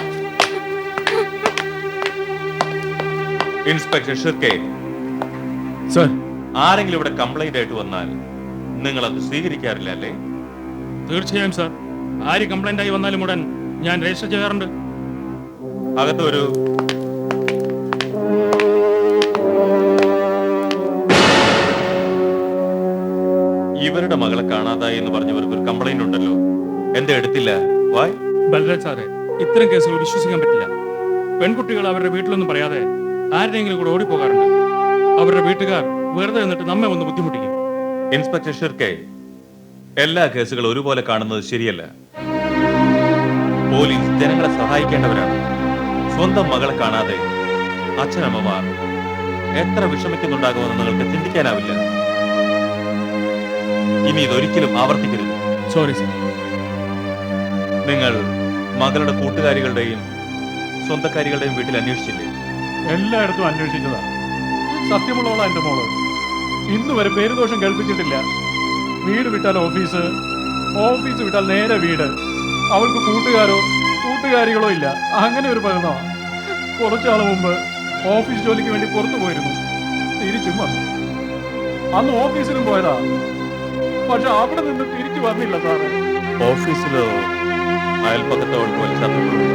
ഇൻസ്പെക്ടർ ഷിർക്കെ, സർ, ആരെങ്കിലും ഇവിടെ കംപ്ലൈന്റ് ആയിട്ട് വന്നാൽ നിങ്ങൾ അത് സ്വീകരിക്കാറില്ല അല്ലേ? തീർച്ചയായും സർ. ആര് കംപ്ലൈന്റ് ആയി വന്നാലും ഉടൻ ഞാൻ രജിസ്റ്റർ ചെയ്യാറുണ്ട്. അകത്തൊരു ഇവരുടെ മകളെ കാണാതായി എന്ന് പറഞ്ഞവർക്ക് ഒരു കംപ്ലൈന്റ് ഉണ്ടല്ലോ, എന്റെ എടുത്തില്ല. വായ്. ബൽരാജ് സാറേ, ഇത്തരം കേസുകൾ വിശ്വസിക്കാൻ പറ്റില്ല. പെൺകുട്ടികൾ അവരുടെ വീട്ടിലൊന്നും പറയാതെ ആരുടെയെങ്കിലും കൂടെ ഓടിപ്പോകാറുണ്ട്. അവരുടെ വീട്ടുകാർ വെറുതെ നിന്നിട്ട് നമ്മെ ഒന്ന് ബുദ്ധിമുട്ടിക്കും. ഇൻസ്പെക്ടർ ഷിർക്കെ, എല്ലാ കേസുകളും ഒരുപോലെ കാണുന്നത് ശരിയല്ല. പോലീസ് ജനങ്ങളെ സഹായിക്കേണ്ടവരാണ്. സ്വന്തം മകളെ കാണാതെ അച്ഛനമ്മമാർ എത്ര വിഷമിക്കുന്നുണ്ടാകുമെന്ന് നിങ്ങൾക്ക് ചിന്തിക്കാനാവില്ല. ഇനി ഇതൊരിക്കലും ആവർത്തിക്കരുത്. Sorry sir. നിങ്ങൾ മകളുടെ കൂട്ടുകാരികളുടെയും സ്വന്തക്കാരികളുടെയും വീട്ടിൽ അന്വേഷിച്ചില്ലേ? എല്ലായിടത്തും അന്വേഷിച്ചതാ. സത്യമുള്ളവളാ എന്റെ മോള്. ഇന്ന് വരെ പേരുദോഷം കേൾപ്പിച്ചിട്ടില്ല. വീട് വിട്ടാൽ ഓഫീസ്, ഓഫീസ് വിട്ടാൽ നേരെ വീട്. അവൾക്ക് കൂട്ടുകാരികളോ ഇല്ല. അങ്ങനെ ഒരു പരുന്നോ. കുറച്ചാൾ മുമ്പ് ഓഫീസ് ജോലിക്ക് വേണ്ടി പുറത്തു പോയിരുന്നു, തിരിച്ചും വന്നു. അന്ന് ഓഫീസിലും പോയതാ, പക്ഷെ അവിടെ നിന്ന് തിരിച്ചു വന്നില്ല സാറ്. ഓഫീസിലോ അയൽപ്പക്കത്തോ അവൾക്ക് വലിയ ശത്രുക്കളുണ്ടോ?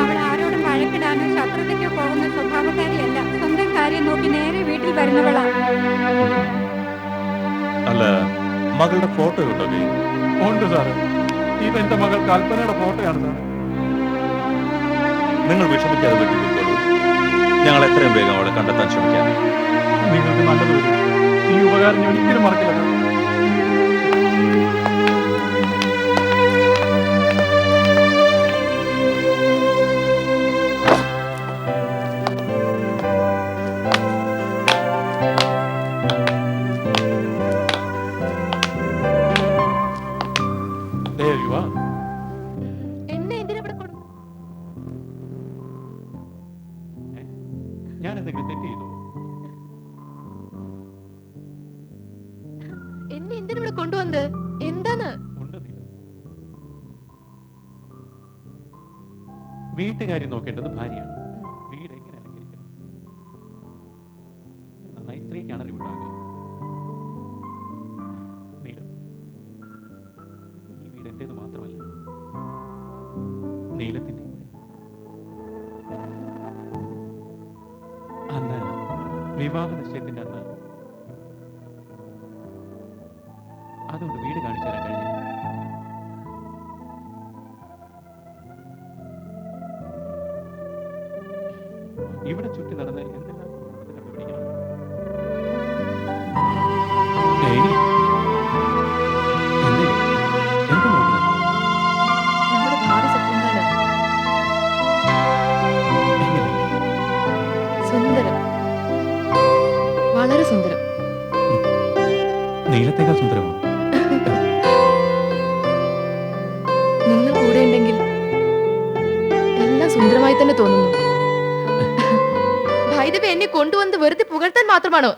അവൾ ആരോടും വഴക്കിടാനോ ശത്രുതയ്ക്കോ പോകുന്ന സ്വഭാവക്കാരിയല്ല. സ്വന്തം കാര്യം നോക്കി നേരെ വീട്ടിൽ വരുന്നവളാ. അല്ല, മകളുടെ ഫോട്ടോ ഉണ്ടോ കയ്യിൽ? ഉണ്ട് സാറ്. ഇത് എന്റെ മകൾ കൽപ്പനയുടെ ഫോട്ടോയാണ് സാർ. നിങ്ങൾ വിഷമിക്കാതെ വീട്ടിൽ പോയിക്കോളൂ. ഞങ്ങൾ എത്രയും വേഗം അവളെ കണ്ടെത്താൻ ശ്രമിക്കാം. നിങ്ങൾക്ക് നല്ലത് വരും. ഈ ഉപകാരം ഞാൻ ഒരിക്കലും മറക്കില്ല സാർ. There you are. എന്നെ എന്തിനാ കൊടുക്കും? ഞാൻ എന്തെങ്കിലും തെറ്റ് ചെയ്തു? എന്നെ എന്തിനാ ഇവിടെ കൊണ്ടുവന്നത്? എന്താണ്? വീട്ടുകാരി നോക്കേണ്ടത് ഭാര്യയാണ്. വീട് എങ്ങനെ അലങ്കരിക്കണം? നന്നായി സ്ത്രീക്കാണ് അറിവുണ്ടാകുക. നീലം, ഈ വീട് എന്റേത് മാത്രമല്ല, നീലത്തിന്റെ. അന്ന് വിവാഹ നിശ്ചയത്തിന്റെ അന്ന് അതുകൊണ്ട് വീട് കാണിച്ചു തരാൻ കഴിഞ്ഞില്ല. ഇവിടെ ചുറ്റി നടന്ന് എന്തെല്ലാം കുടുംബത്തെ കണ്ടുപിടിക്കണം. നമ്മുടെ ഭാവി സ്വപ്നങ്ങളാണ്. സുന്ദരം, വളരെ സുന്ദരം. നീലത്തേക്കാൾ സുന്ദരമോ? നിങ്ങൾ കൂടെ ഉണ്ടെങ്കിൽ എല്ലാം സുന്ദരമായി തന്നെ തോന്നുന്നു. ഭൈരവ എന്നെ കൊണ്ടുവന്ന് വെറുതെ പുകഴ്ത്താൻ മാത്രമാണോ?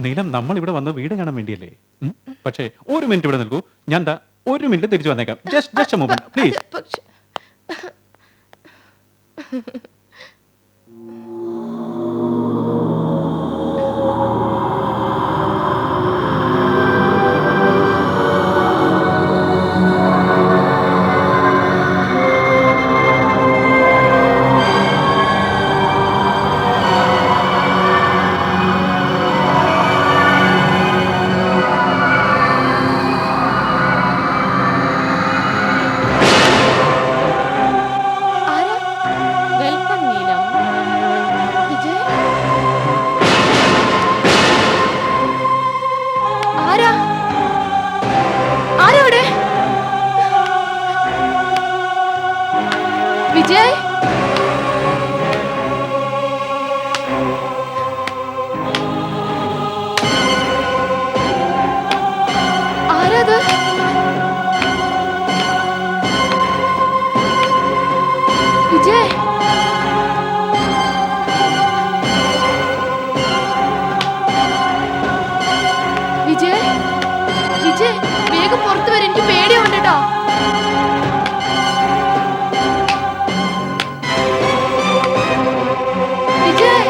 നീലം, നമ്മൾ ഇവിടെ വന്ന് വീട് കാണാൻ വേണ്ടിയല്ലേ? പക്ഷേ ഒരു മിനിറ്റ് ഇവിടെ നിൽക്കൂ. ഞാൻ ഒരു മിനിറ്റ് തിരിച്ചു വന്നേക്കാം. Just a moment please. Welcome Neelam. Vijay, ആരാ അവിടെ? വിജയ്, ആരാത്? വിജയ്, വിജയ്, വിജയ്, വേഗം പുറത്തു വരെ, എനിക്ക് പേടിയാവുന്നുണ്ട് കേട്ടോ. വിജയ്,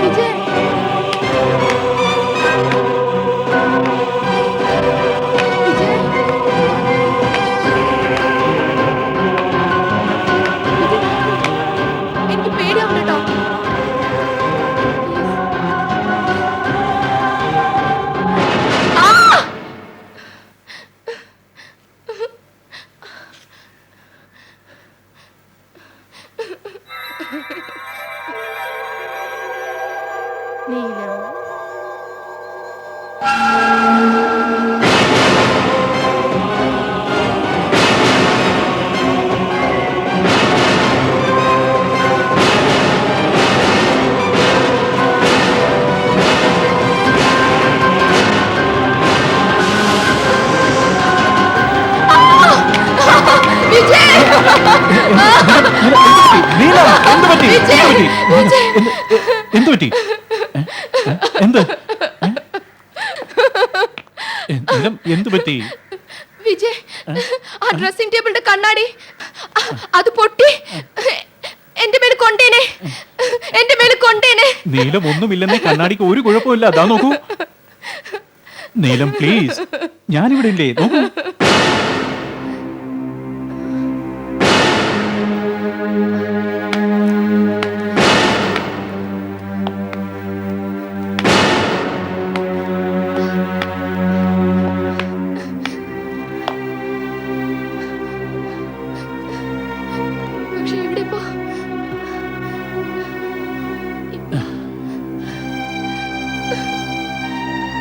വിജയ്, എനിക്ക് പേടിയാവുന്നുണ്ട് കേട്ടോ. നീലം, എന്ത് പറ്റി? എന്ത് നീലം, എന്ത് പറ്റി? വിജയ്, ആ ഡ്രസ്സിംഗ് ടേബിളിന്റെ കണ്ണാടി അത് പൊട്ടി. എന്റെ മേൽ കൊണ്ടേനെ, എന്റെ മേൽ കൊണ്ടേനെ. നീലം, ഒന്നുമില്ലെന്നേ, കണ്ണാടിക്ക് ഒരു കുഴപ്പമില്ല. അതാ നോക്കൂ. നീലം പ്ലീസ്, ഞാനിവിടെ ഇല്ലേ, നോക്കൂ. പക്ഷെ ഇവിടെ ഇപ്പോ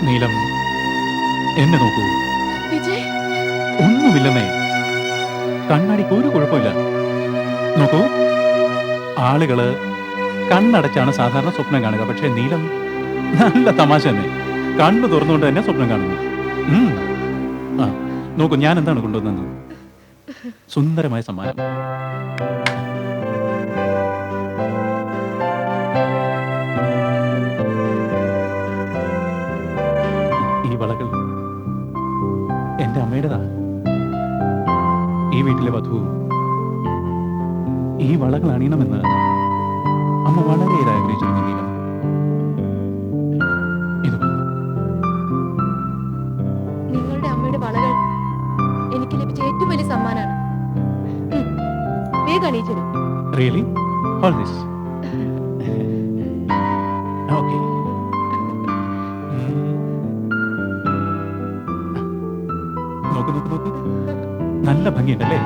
നീലം, എന്നെ നോക്കൂ. വിജയ്, ഒന്നുമില്ലെന്നേ, കണ്ണാടിക്ക് ഒരു കുഴപ്പമില്ല. നോക്കൂ, ആളുകള് കണ്ണടച്ചാണ് സാധാരണ സ്വപ്നം കാണുക. പക്ഷെ നീലം നല്ല തമാശ തന്നെ, കണ്ണു തുറന്നുകൊണ്ട് തന്നെ സ്വപ്നം കാണുന്നു. ആ നോക്കൂ, ഞാൻ എന്താണ് കൊണ്ടുവന്നത്? സുന്ദരമായ സമ്മാനം. ഈ വളകൾ എന്റെ അമ്മയുടേതാ. ഈ വീട്ടിലെ വധു ഈ വളകൾ അണിയണമെന്ന് അമ്മ വളരെയേറെ ആഗ്രഹിച്ചിരുന്നു. നീലം, ഇത് നിങ്ങളുടെ അമ്മയുടെ വളകൾ എനിക്ക് ലഭിച്ച ഏറ്റവും വലിയ സമ്മാനാണ്. വേഗം അണിയിച്ചിടും. Really all this okay. നോക്കൂ നോക്കൂ നോക്കൂ, നല്ല ഭംഗിയുണ്ടല്ലേ?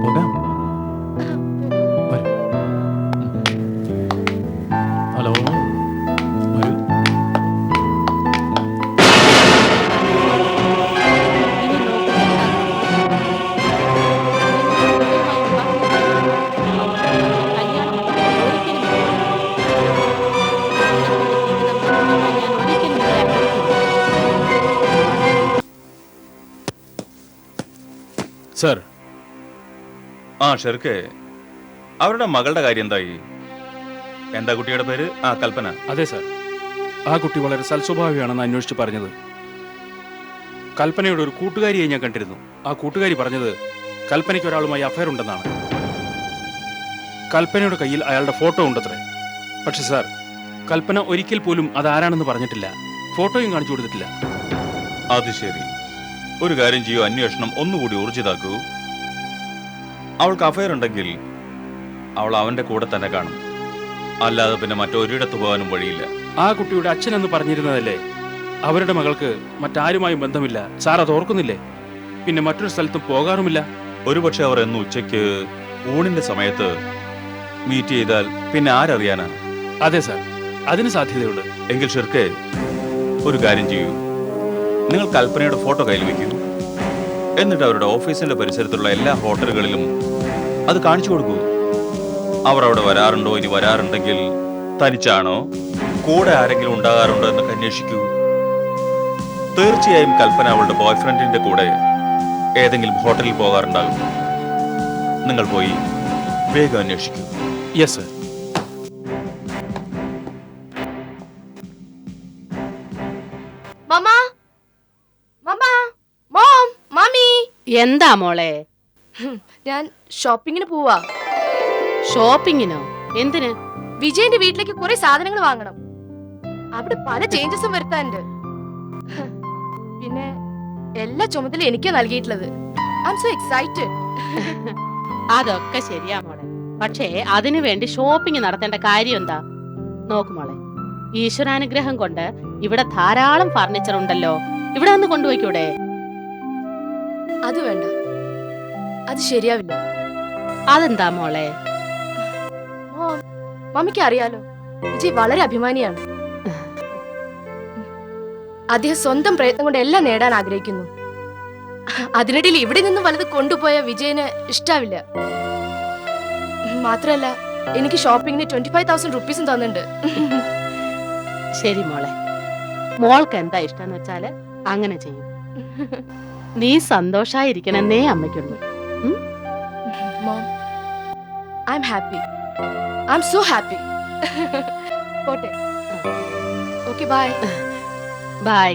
പോകാം. വരൂ. ഹലോ, വരൂ. സർ, ആ ഷെർക്കെ, അവരുടെ മകളുടെ കാര്യം എന്തായി? എന്താ കുട്ടിയുടെ പേര്? ആ കൽപ്പന. അതെ സർ, ആ കുട്ടി വളരെ സൽസ്വഭാവിയാണെന്ന് അന്വേഷിച്ച് പറഞ്ഞത്. കൽപ്പനയുടെ ഒരു കൂട്ടുകാരിയെ ഞാൻ കണ്ടിരുന്നു. ആ കൂട്ടുകാരി പറഞ്ഞത് കൽപ്പനയ്ക്ക് ഒരാളുമായി അഫയർ ഉണ്ടെന്നാണ്. കൽപ്പനയുടെ കയ്യിൽ അയാളുടെ ഫോട്ടോ ഉണ്ടത്രേ. പക്ഷെ സാർ, കൽപ്പന ഒരിക്കൽ പോലും അതാരാണെന്ന് പറഞ്ഞിട്ടില്ല, ഫോട്ടോയും കാണിച്ചു കൊടുത്തിട്ടില്ല. അത് ശരി. ഒരു കാര്യം ചെയ്യൂ, അന്വേഷണം ഒന്നുകൂടി ഊർജിതാക്കൂ. അവൾക്ക് അഫയർ ഉണ്ടെങ്കിൽ അവൾ അവന്റെ കൂടെ തന്നെ കാണും, അല്ലാതെ പിന്നെ മറ്റൊരിടത്ത് പോകാനും വഴിയില്ല. ആ കുട്ടിയുടെ അച്ഛനെന്ന് പറഞ്ഞിരുന്നതല്ലേ അവരുടെ മകൾക്ക് മറ്റാരുമായും ബന്ധമില്ല. സാർ അത് ഓർക്കുന്നില്ലേ? പിന്നെ മറ്റൊരു സ്ഥലത്തും പോകാറുമില്ല. ഒരുപക്ഷെ അവർ എന്ന് ഉച്ചയ്ക്ക് ഊണിന്റെ സമയത്ത് മീറ്റ് ചെയ്താൽ പിന്നെ ആരറിയാനാ? അതെ സാർ, അതിന് സാധ്യതയുണ്ട്. എങ്കിൽ ഷിർക്കെ, ഒരു കാര്യം ചെയ്യൂ, നിങ്ങൾ കൽപ്പനയുടെ ഫോട്ടോ കയ്യിൽ വെക്കൂ. എന്നിട്ട് അവരുടെ ഓഫീസിന്റെ പരിസരത്തുള്ള എല്ലാ ഹോട്ടലുകളിലും അത് കാണിച്ചു കൊടുക്കൂ. അവർ അവിടെ വരാറുണ്ടോ, ഇനി വരാറുണ്ടെങ്കിൽ തനിച്ചാണോ, കൂടെ ആരെങ്കിലും ഉണ്ടാകാറുണ്ടോ എന്നൊക്കെ അന്വേഷിക്കൂ. തീർച്ചയായും കൽപ്പന അവളുടെ ബോയ്ഫ്രണ്ടിന്റെ കൂടെ ഏതെങ്കിലും ഹോട്ടലിൽ പോകാറുണ്ടാകും. നിങ്ങൾ പോയി വേഗം അന്വേഷിക്കൂ. Yes sir. Mama, mama, mom, mummy. എന്താ മോളെ? ഞാൻ ഷോപ്പിങ്ങിന് പോവാ. ഷോപ്പിങ്ങിനോ? എന്തിന്? വിജയന്റെ വീട്ടിലേക്ക് കുറെ സാധനങ്ങൾ വാങ്ങണം. അവിടെ പല ചേഞ്ചസും വരുത്താനുണ്ട്. പിന്നെ എല്ലാ ചുമതലയും എനിക്കാ നൽകിയിട്ടുള്ളത്. I am so excited. അതൊക്കെ ശരിയാ മോളെ, പക്ഷേ അതിനു വേണ്ടി ഷോപ്പിംഗ് നടത്തേണ്ട കാര്യം എന്താ? നോക്ക് മോളെ, ഈശ്വരാനുഗ്രഹം കൊണ്ട് ഇവിടെ ധാരാളം ഫർണിച്ചർ ഉണ്ടല്ലോ, ഇവിടെ ഒന്ന് കൊണ്ടുപോയിക്കൂടെ? അത് വേണ്ട, അത് ശരിയാവില്ല. അതെന്താ മോളെ? മമ്മിക്ക് അറിയാലോ, വിജയ് വളരെ അഭിമാനിയാണ്. അദ്ദേഹം സ്വന്തം പ്രയത്നം കൊണ്ട് എല്ലാം നേടാൻ ആഗ്രഹിക്കുന്നു. അതിനിടയിൽ ഇവിടെ നിന്ന് വലുത് കൊണ്ടുപോയ വിജയന് ഇഷ്ടാവില്ല. മാത്രല്ല, എനിക്ക് ഷോപ്പിങ്ങിന് 25,000 റുപ്പീസും തന്നിട്ടുണ്ട്. ശരി മോളെ, മോൾക്ക് എന്താ ഇഷ്ടം വെച്ചാല് അങ്ങനെ ചെയ്യും. നീ സന്തോഷായിരിക്കണമെന്നേ അമ്മയ്ക്കുള്ളൂ. Mom, I'm happy. I'm so happy. പോട്ടെ. Okay, bye. ബൈ.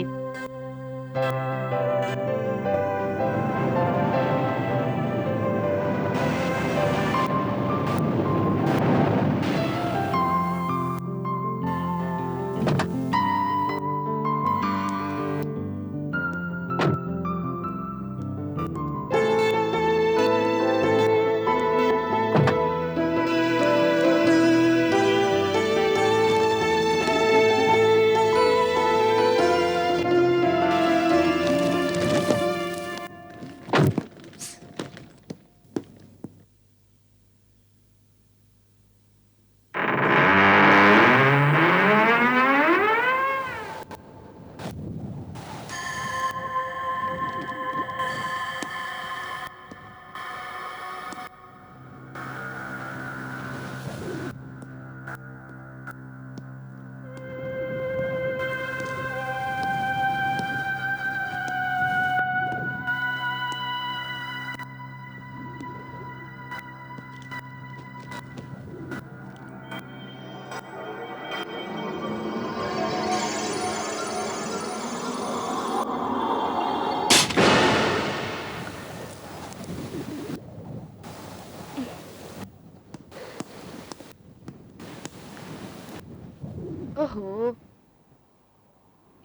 ഓഹോ,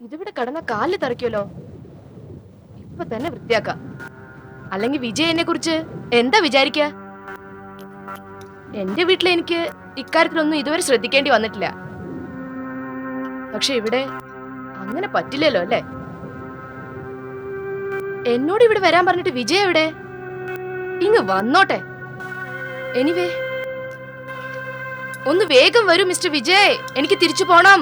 ഇതിവിടെ കടന്ന കാലിൽ തറയ്ക്കുമല്ലോ. ഇപ്പൊ തന്നെ വൃത്തിയാക്കാം. അല്ലെങ്കിൽ വിജയ് എന്നെ കുറിച്ച് എന്താ വിചാരിക്ക? എന്റെ വീട്ടിൽ എനിക്ക് ഇക്കാര്യത്തിലൊന്നും ഇതുവരെ ശ്രദ്ധിക്കേണ്ടി വന്നിട്ടില്ല. പക്ഷെ ഇവിടെ അങ്ങനെ പറ്റില്ലല്ലോ അല്ലേ? എന്നോട് ഇവിടെ വരാൻ പറഞ്ഞിട്ട് വിജയ് എവിടെ? ഇങ്ങ് വന്നോട്ടെ. എനിവേ, ഒന്ന് വേഗം വരൂ മിസ്റ്റർ വിജയ്, എനിക്ക് തിരിച്ചു പോണം.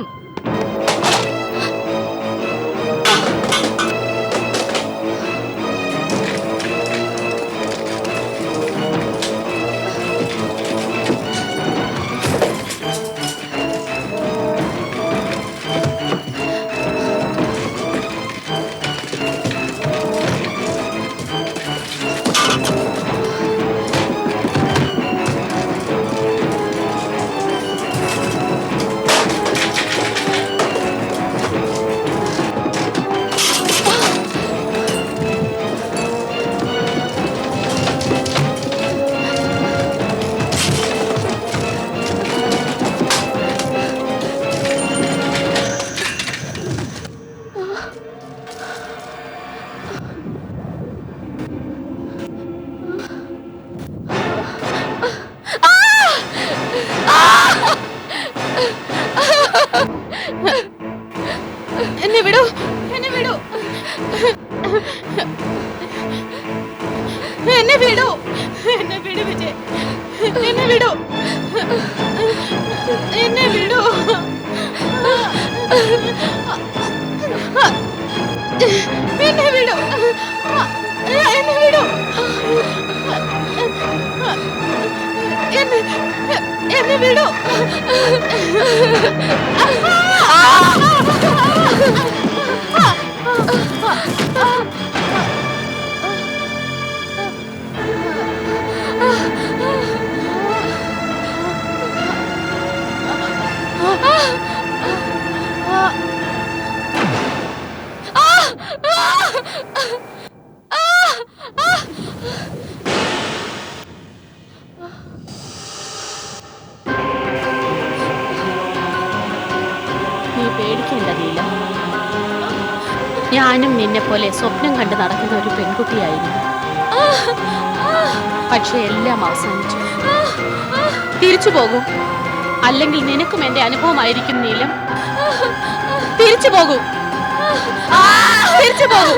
എന്നെ വിടൂ, എന്നെ വിടൂ, എന്നെ വിടൂ, എന്നെ വിടൂ വിജയ്, എന്നെ വിടൂ, എന്നെ വിടൂ, എന്നെ വിടൂ, എന്നെ വിടൂ, എന്നെ വിടൂ. നീ പേടിക്കേണ്ട നീലം. ഞാനും നിന്നെ പോലെ സ്വപ്നം കണ്ട് നടക്കുന്ന ഒരു പെൺകുട്ടിയായിരുന്നു. പക്ഷെ എല്ലാം അവസാനിച്ചു. തിരിച്ചു പോകൂ, അല്ലെങ്കിൽ നിനക്കും എന്റെ അനുഭവമായിരിക്കും നീലം. തിരിച്ചു പോകൂ, തിരിച്ചു പോകൂ.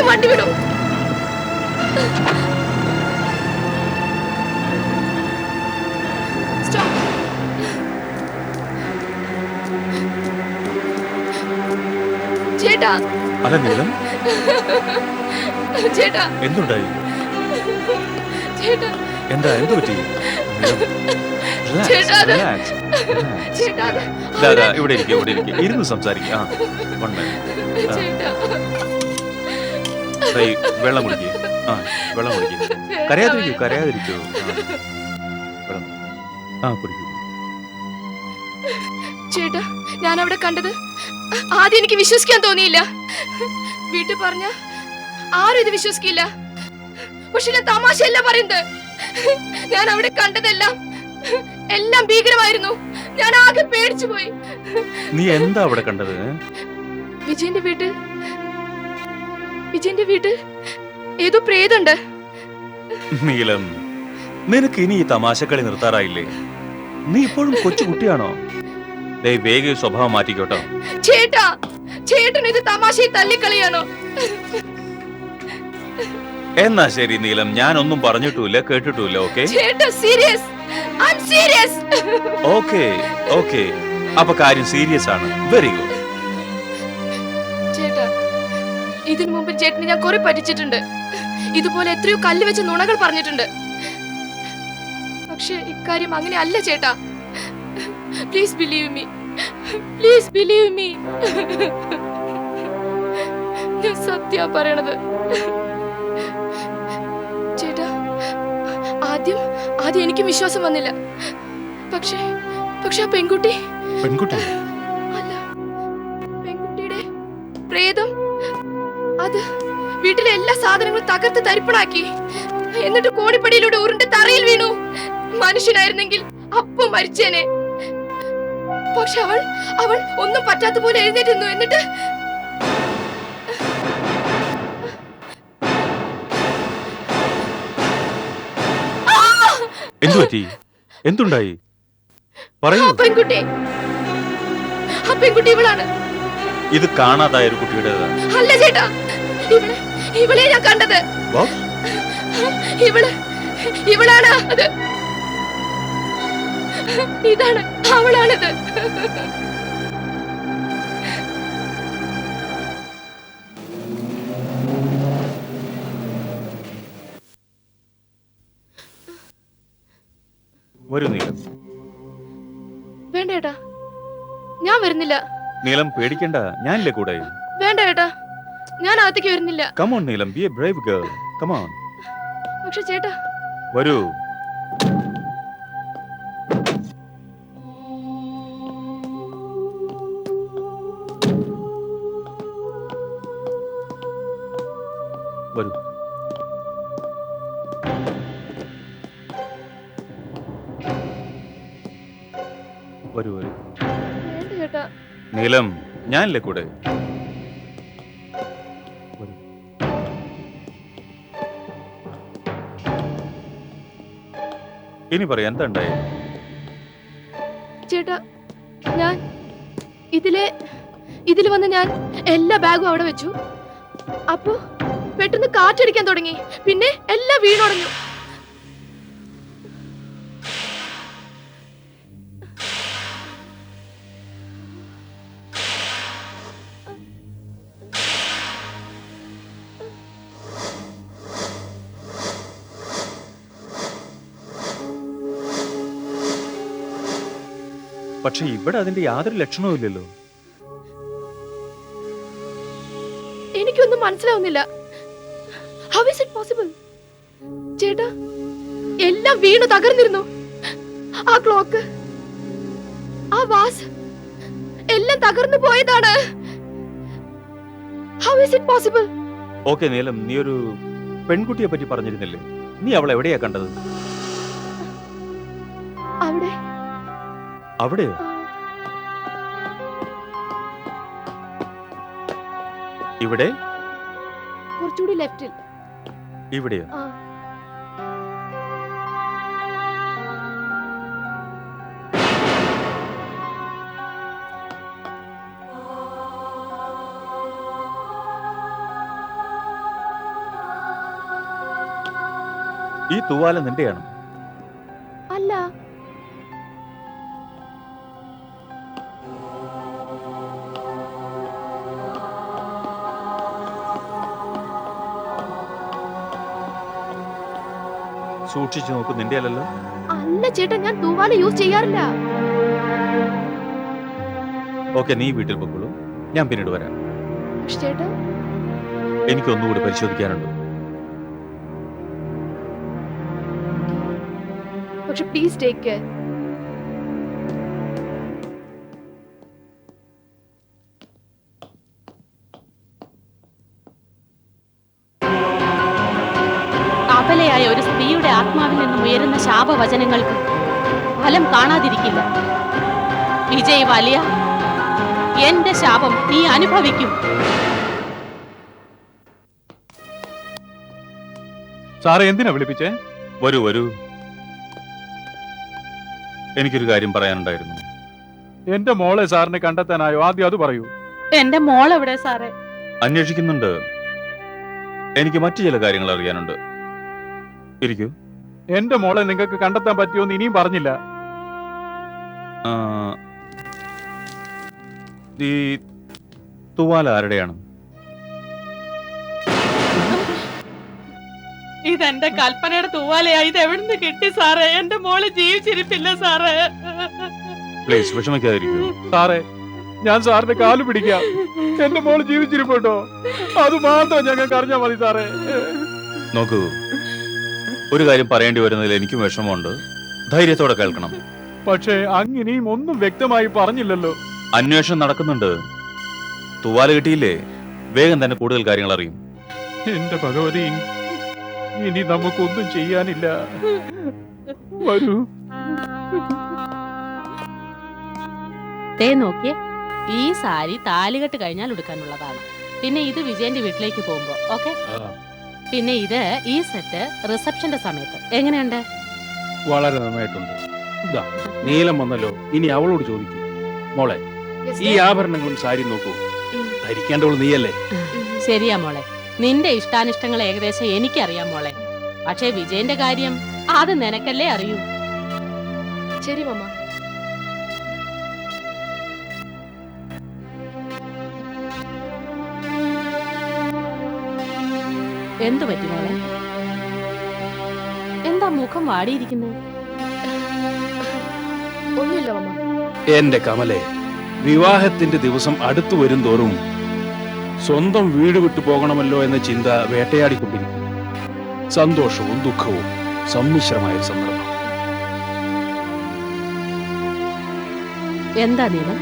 വണ്ടി വിടും. ചേട്ടാ അല്ല നീലം, ചേട്ടാ എന്തുണ്ടായി? ചേട്ടാ എന്താ എന്ത് പറ്റി? Relax, ചേട്ടാ, അത് relax, relax. ചേട്ടാ ദാ, ദാ, ഇവിടെ ഇരിക്കുക, ഇവിടെ ഇരിക്കുക. ഇരുന്ന് സംസാരിക്കുക. ചേട്ടാ വെള്ളം കുടിക്കുക. വെള്ളം കുടിക്കുക. കരയാതിരിക്കൂ, കരയാതിരിക്കൂ. വെള്ളം കുടിക്കൂ. ചേട്ടാ ഞാൻ അവിടെ കണ്ടത് ആദ്യം എനിക്ക് വിശ്വസിക്കാൻ തോന്നിയില്ല. വീട്ടിൽ പറഞ്ഞ ആരും ഇത് വിശ്വസിക്കില്ല. പക്ഷെ ഞാൻ തമാശയല്ല പറയുന്നത്. ഞാൻ അവിടെ കണ്ടതെല്ലാം എല്ലാം ഭീകരമായിരുന്നു. ഞാൻ ആകെ പേടിച്ചു പോയി. നീ എന്താ അവിടെ കണ്ടത്? വിജയന്റെ വീട്ടിൽ ഏതോ പ്രേതമുണ്ട്. നീലം, നിനക്ക് ഇനി ഈ തമാശക്കളി നിർത്താറായില്ലേ? നീ ഇപ്പോഴും കൊച്ചു കുട്ടിയാണോ? വേഗം സ്വഭാവം മാറ്റിക്കോട്ടോ. ചേട്ടാ, ചേട്ടൻ ഇത് തമാശയിൽ തള്ളിക്കളിയാണോ? എന്നാ ശരി നീലം, ഞാനൊന്നും പറഞ്ഞിട്ടുമില്ല, കേട്ടിട്ടുമില്ല. ഓക്കെ ചേട്ടാ, serious, I am serious. Okay okay, അപ്പൊ കാര്യം സീരിയസ് ആണ്. Very good. ചേട്ടാ, ഇതിനു മുമ്പ് ചേട്ടനെ ഞാൻ കുറെ പറ്റിച്ചിട്ടുണ്ട്. ഇതുപോലെ എത്രയോ കല്ല് വെച്ച് നുണകൾ പറഞ്ഞിട്ടുണ്ട്. പക്ഷെ ഇക്കാര്യം അങ്ങനെ അല്ല ചേട്ടാ. Please believe me, please believe me. ഞാൻ സത്യം പറയണത്. ചേട്ടാ, ആദ്യം എനിക്ക് വിശ്വാസം വന്നില്ല. പക്ഷെ ആ പെൺകുട്ടി അല്ല, പെൺകുട്ടിയുടെ പ്രേതം അത് വീട്ടിലെ എല്ലാ സാധനങ്ങളും തകർത്ത് തരിപ്പണാക്കി. എന്നിട്ട് കോണിപ്പടിയിലൂടെ ഉരുണ്ട് തറയിൽ വീണു. മനുഷ്യനായിരുന്നെങ്കിൽ അപ്പം മരിച്ചേനെ. പക്ഷെ അവൾ ഒന്നും പറ്റാത്ത പോലെ എഴുന്നേറ്റ് നിന്നു. എന്നിട്ട് എന്തുപറ്റി? എന്തുണ്ടായി? പറയൂ. ആ പെൺകുട്ടി ഇവളാണ്. ഇത് കാണാതായ ഒരു കുട്ടിയുടേതാ? അല്ല ചേട്ടാ, ഇവളെ ഞാൻ കണ്ടത്. ഇവളാണ് അത്. ഇതാണ് അവളാണത്. വരൂ നീലം. വേണ്ട ഏട്ടാ, ഞാൻ വരുന്നില്ല. നീലം പേടിക്കണ്ട, ഞാനില്ലേ കൂടെ. വേണ്ട ഏട്ടാ, ഞാൻ അകത്തേക്ക് വരുന്നില്ല. Come on Neelam, be a brave girl. Come on. പക്ഷെ ചേട്ടാ, വരൂ. വരൂ. വരൂ വരൂ. വേണ്ട ചേട്ടാ. നീലം, ഞാനില്ലേ കൂടെ. വരൂ. ഇനി പറയാം, എന്താ ഉണ്ടായി? ചേട്ടാ, ഞാൻ ഇതില് വന്ന് ഞാൻ എല്ലാ ബാഗും അവിടെ വെച്ചു. അപ്പൊ പെട്ടെന്ന് കാറ്റടിക്കാൻ തുടങ്ങി. പിന്നെ എല്ലാം വീണുടഞ്ഞു. പക്ഷെ ഇവിടെ അതിന്റെ യാതൊരു ലക്ഷണവും ഇല്ലല്ലോ. എനിക്കൊന്നും മനസ്സിലാവുന്നില്ല. How is it possible? ചേട്ടാ, എല്ലാം വീണു തകർന്നിരുന്നു. ആ ക്ലോക്ക്, ആ വാസ് എല്ലാം തകർന്നു പോയതാണ്. How is it possible? Okay Neelam, നീ ഒരു പെൺകുട്ടിയെ പറ്റി പറഞ്ഞിരുന്നില്ലേ? നീ അവളെ എവിടെയാ കണ്ടത്? അവിടെയോ? ഇവിടെ? കുറച്ചുകൂടി ലെഫ്റ്റിൽ. ഇവിടെയോ? ഈ തൂവാല നിന്റെയാണ്. അല്ല, സൂക്ഷിച്ചു നോക്ക്, നിന്റെ അല്ലല്ലോ. അല്ല ചേട്ടാ, ഞാൻ തൂവാല യൂസ് ചെയ്യാറില്ല. ഓക്കെ, നീ വീട്ടിൽ പൊക്കോളൂ, ഞാൻ പിന്നീട് വരാം. പക്ഷേ ചേട്ടാ, എനിക്കൊന്നുകൂടി പരിശോധിക്കാനുണ്ട്. പക്ഷെ പ്ലീസ് ടേക്ക് കെയർ. അബലയായ ഒരു സ്ത്രീയുടെ ആത്മാവിൽ നിന്നും ഉയരുന്ന ശാപവചനങ്ങൾക്ക് ഫലം കാണാതിരിക്കില്ല. വിജയ് വാലിയ, എന്റെ ശാപം നീ അനുഭവിക്കും. സാറേ, എന്തിനാ വിളിപ്പിച്ചേ? വരൂ വരൂ, എനിക്കൊരു കാര്യം പറയാനുണ്ടായിരുന്നു. എന്റെ മോളെ സാറിനെ കണ്ടെത്താനായോ? ആദ്യം അത് പറയൂ. എന്റെ മോൾ എവിടെ സാറേ? അന്വേഷിക്കുന്നുണ്ട്. എനിക്ക് മറ്റു ചില കാര്യങ്ങൾ അറിയാനുണ്ട്. ഇരിക്കൂ. എന്റെ മോളെ നിങ്ങൾക്ക് കണ്ടെത്താൻ പറ്റുമോന്ന് ഇനിയും പറഞ്ഞില്ല. ആ, ഈ തൂവാല ആരുടെയാണ്? ഇതെന്റെ കൽപ്പനയുടെ തൂവാലയാ. ഇത് എവിടുന്ന് കിട്ടി സാറേ? എന്റെ മോള് ജീവിച്ചിരിപ്പില്ല സാറേ. പ്ലീസ് വിഷമിക്കാതിരിക്കൂ. സാറേ, ഞാൻ സാറിന്റെ കാല് പിടിക്കാം. എന്റെ മോള് ജീവിച്ചിരിപ്പുണ്ടോ? അത് മാത്രം ഞങ്ങൾക്ക് അറിഞ്ഞാൽ മതി സാറേ. നോക്കൂ, ഒരു കാര്യം പറയേണ്ടി വരുന്നതിൽ എനിക്കും വിഷമമുണ്ട്. ധൈര്യത്തോടെ കേൾക്കണം. പക്ഷേ അങ്ങനെയും ഒന്നും വ്യക്തമായി പറഞ്ഞില്ലല്ലോ. അന്വേഷണം നടക്കുന്നുണ്ട്. തൂവാല കിട്ടിയില്ലേ, വേഗം തന്നെ കൂടുതൽ കാര്യങ്ങൾ അറിയും. എന്റെ ഭഗവതി, ഇനി നമുക്കൊന്നും ചെയ്യാനില്ല. വരൂ. ദേ നോക്കിയേ, ഈ സാരി താലികെട്ട് കഴിഞ്ഞാൽ ഉടുക്കാനുള്ളതാണ്. പിന്നെ ഇത് വിജയന്റെ വീട്ടിലേക്ക് പോകുമ്പോ, ഓക്കെ? പിന്നെ ഇത് ഈ സെറ്റ് റിസപ്ഷന്റെ സമയത്ത്. എങ്ങനെയുണ്ട്? വളരെ നന്നായിട്ടുണ്ട്. ഇതാ നീലം വന്നല്ലോ, ഇനി അവളോട് ചോദിക്കും. മോളെ, Yes, ഈ sir. ആഭരണങ്ങളും സാരി നോക്കൂ. ധരിക്കേണ്ടവൾ നീയല്ലേ? ശരിയാ മോളെ, നിന്റെ ഇഷ്ടാനിഷ്ടങ്ങൾ ഏകദേശം എനിക്കറിയാം മോളെ. പക്ഷേ വിജയന്റെ കാര്യം അത് നിനക്കല്ലേ അറിയൂ. ശരി മമ്മ. എന്തു പറ്റി മോളെ? എന്താ മുഖം വാടിയിരിക്കുന്നത്? ഒന്നുമില്ല മമ്മ. എന്റെ കമലെ, വിവാഹത്തിന്റെ ദിവസം അടുത്തു വരും തോറും സ്വന്തം വീട് വിട്ടു പോകണമല്ലോ എന്ന ചിന്ത വേട്ടയാടിക്കൊണ്ടിരിക്കും. സന്തോഷവും ദുഃഖവും സമ്മിശ്രമായ ഒരു സന്ദർഭം. എന്താ നീലം,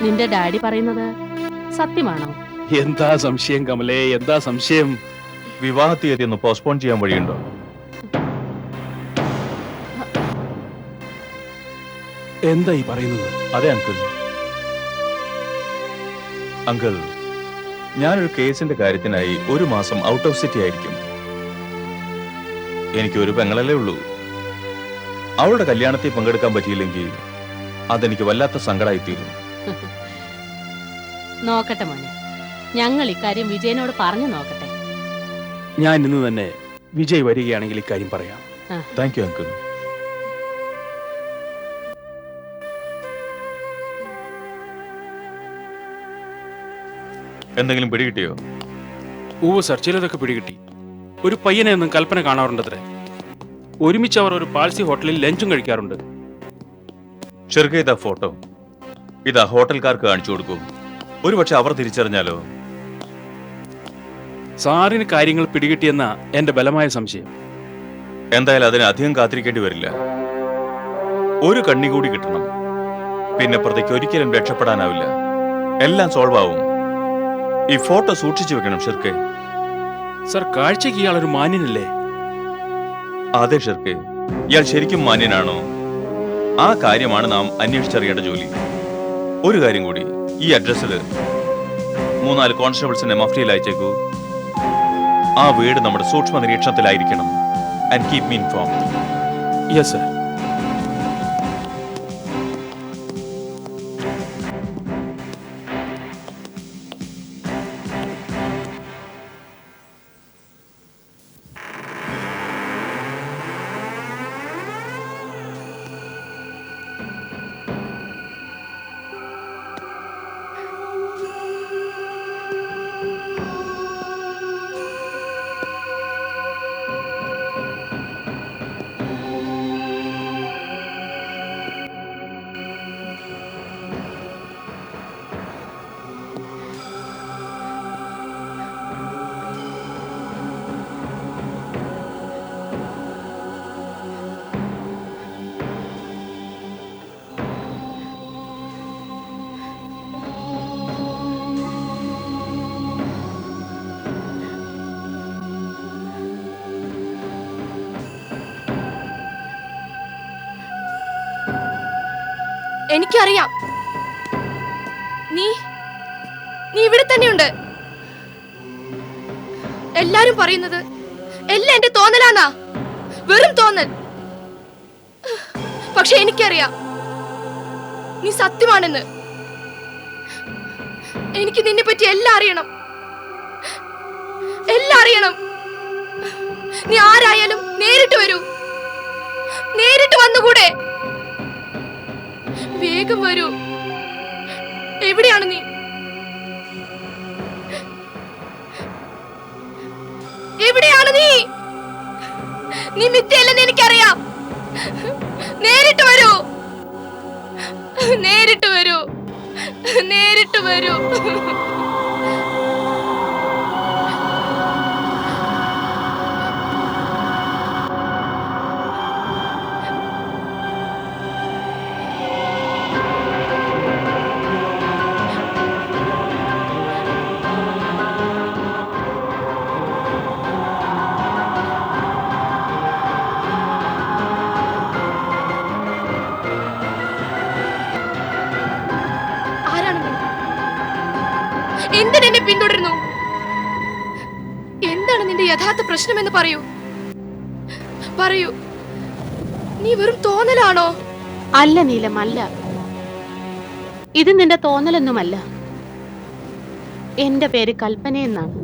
നിന്റെ ഡാഡി പറയുന്നത് സത്യമാണോ? എന്താ സംശയം കമലേ, എന്താ സംശയം? വിവാഹ തീയതി ഒന്ന് പോസ്റ്റ്പോൺ ചെയ്യാൻ വഴിയുണ്ടോ? എന്താ ഈ പറയുന്നത്? അതെ അങ്കിൾ. അങ്കിൾ, ഞാനൊരു കേസിന്റെ കാര്യത്തിനായി ഒരു മാസം ഔട്ട് ഓഫ് സിറ്റി ആയിരിക്കും. എനിക്ക് ഒരു പെങ്ങളല്ലേ ഉള്ളൂ. അവളുടെ കല്യാണത്തിൽ പങ്കെടുക്കാൻ പറ്റിയില്ലെങ്കിൽ അതെനിക്ക് വല്ലാത്ത സങ്കടമായിത്തീരും. നോക്കട്ടെ മോനെ, ഞങ്ങൾ ഇക്കാര്യം വിജയനോട് പറഞ്ഞു നോക്കട്ടെ. ഞാൻ ഇന്ന് തന്നെ വിജയ് വരികയാണെങ്കിൽ ഇക്കാര്യം പറയാം. Thank you uncle. എന്തെങ്കിലും പിടികിട്ടിയോ? ഊവ് സർ, ചിലതൊക്കെ പിടികിട്ടി. ഒരു പയ്യനെ ഒന്നും കൽപ്പന കാണാറുണ്ടത്രേ. ഒരുമിച്ച് അവർ ഒരു പാഴ്സി ഹോട്ടലിൽ ലഞ്ചും കഴിക്കാറുണ്ട്. ഷെർഗ, ഇതാ ഫോട്ടോ. ഇതാ ഹോട്ടൽക്കാർക്ക് കാണിച്ചു കൊടുക്കൂ. ഒരുപക്ഷെ അവർ തിരിച്ചറിഞ്ഞാലോ? സാറിന് കാര്യങ്ങൾ പിടികിട്ടിയെന്ന എന്റെ ബലമായ സംശയം. എന്തായാലും അതിന് അധികം കാത്തിരിക്കേണ്ടി വരില്ല. ഒരു കണ്ണി കൂടി കിട്ടണം. പിന്നെ പ്രതിക്ക് ഒരിക്കലും രക്ഷപ്പെടാനാവില്ല. എല്ലാം സോൾവ് ആവും. ഈ ഫോട്ടോ സൂക്ഷിച്ചു വെക്കണം ഷെർക്കെ. സർ, കാഴ്ചയ്ക്ക് ഇയാളൊരു മാന്യനല്ലേ? അതെ ഷെർക്കെ, ഇയാൾ ശരിക്കും മാന്യനാണോ? ആ കാര്യമാണ് നാം അന്വേഷിച്ചറിയേണ്ട ജോലി. ഒരു കാര്യം കൂടി, ഈ അഡ്രസ്സിൽ 3-4 കോൺസ്റ്റബിൾസിനെ മഫ്റ്റിയിൽ അയച്ചേക്കൂ. ആ വീട് നമ്മുടെ സൂക്ഷ്മ നിരീക്ഷണത്തിലായിരിക്കണം. And keep me informed. Yes sir. എനിക്കറിയാം. നീ നീ ഇവിടെ തന്നെയുണ്ട്. എല്ലാരും പറയുന്നത് എല്ലാം എന്റെ തോന്നലാന്നാ, വെറും തോന്നൽ. പക്ഷെ എനിക്കറിയാം നീ സത്യമാണെന്ന്. എനിക്ക് നിന്നെ പറ്റി എല്ലാം അറിയണം, എല്ലാം അറിയണം. നീ ആരായാലും നേരിട്ട് വരൂ, നേരിട്ട് വന്നുകൂടെ? വേഗം വരൂ. എവിടെയാണ് നീ? എവിടെയാണ് നീ? നീ മിഥ്യയല്ലെന്ന് എനിക്കറിയാം. നേരിട്ട് വരൂ, നേരിട്ട് വരൂ, നേരിട്ട് വരൂ. എന്തിനെന്നെ പിന്തുടരുന്നു? എന്താണ് നിന്റെ യഥാർത്ഥ പ്രശ്നമെന്ന് പറയൂ, പറയൂ. നീ വെറും തോന്നലാണോ? അല്ല നീലം, അല്ല. ഇത് നിന്റെ തോന്നലൊന്നുമല്ല. എന്റെ പേര് കൽപ്പന എന്നാണ്.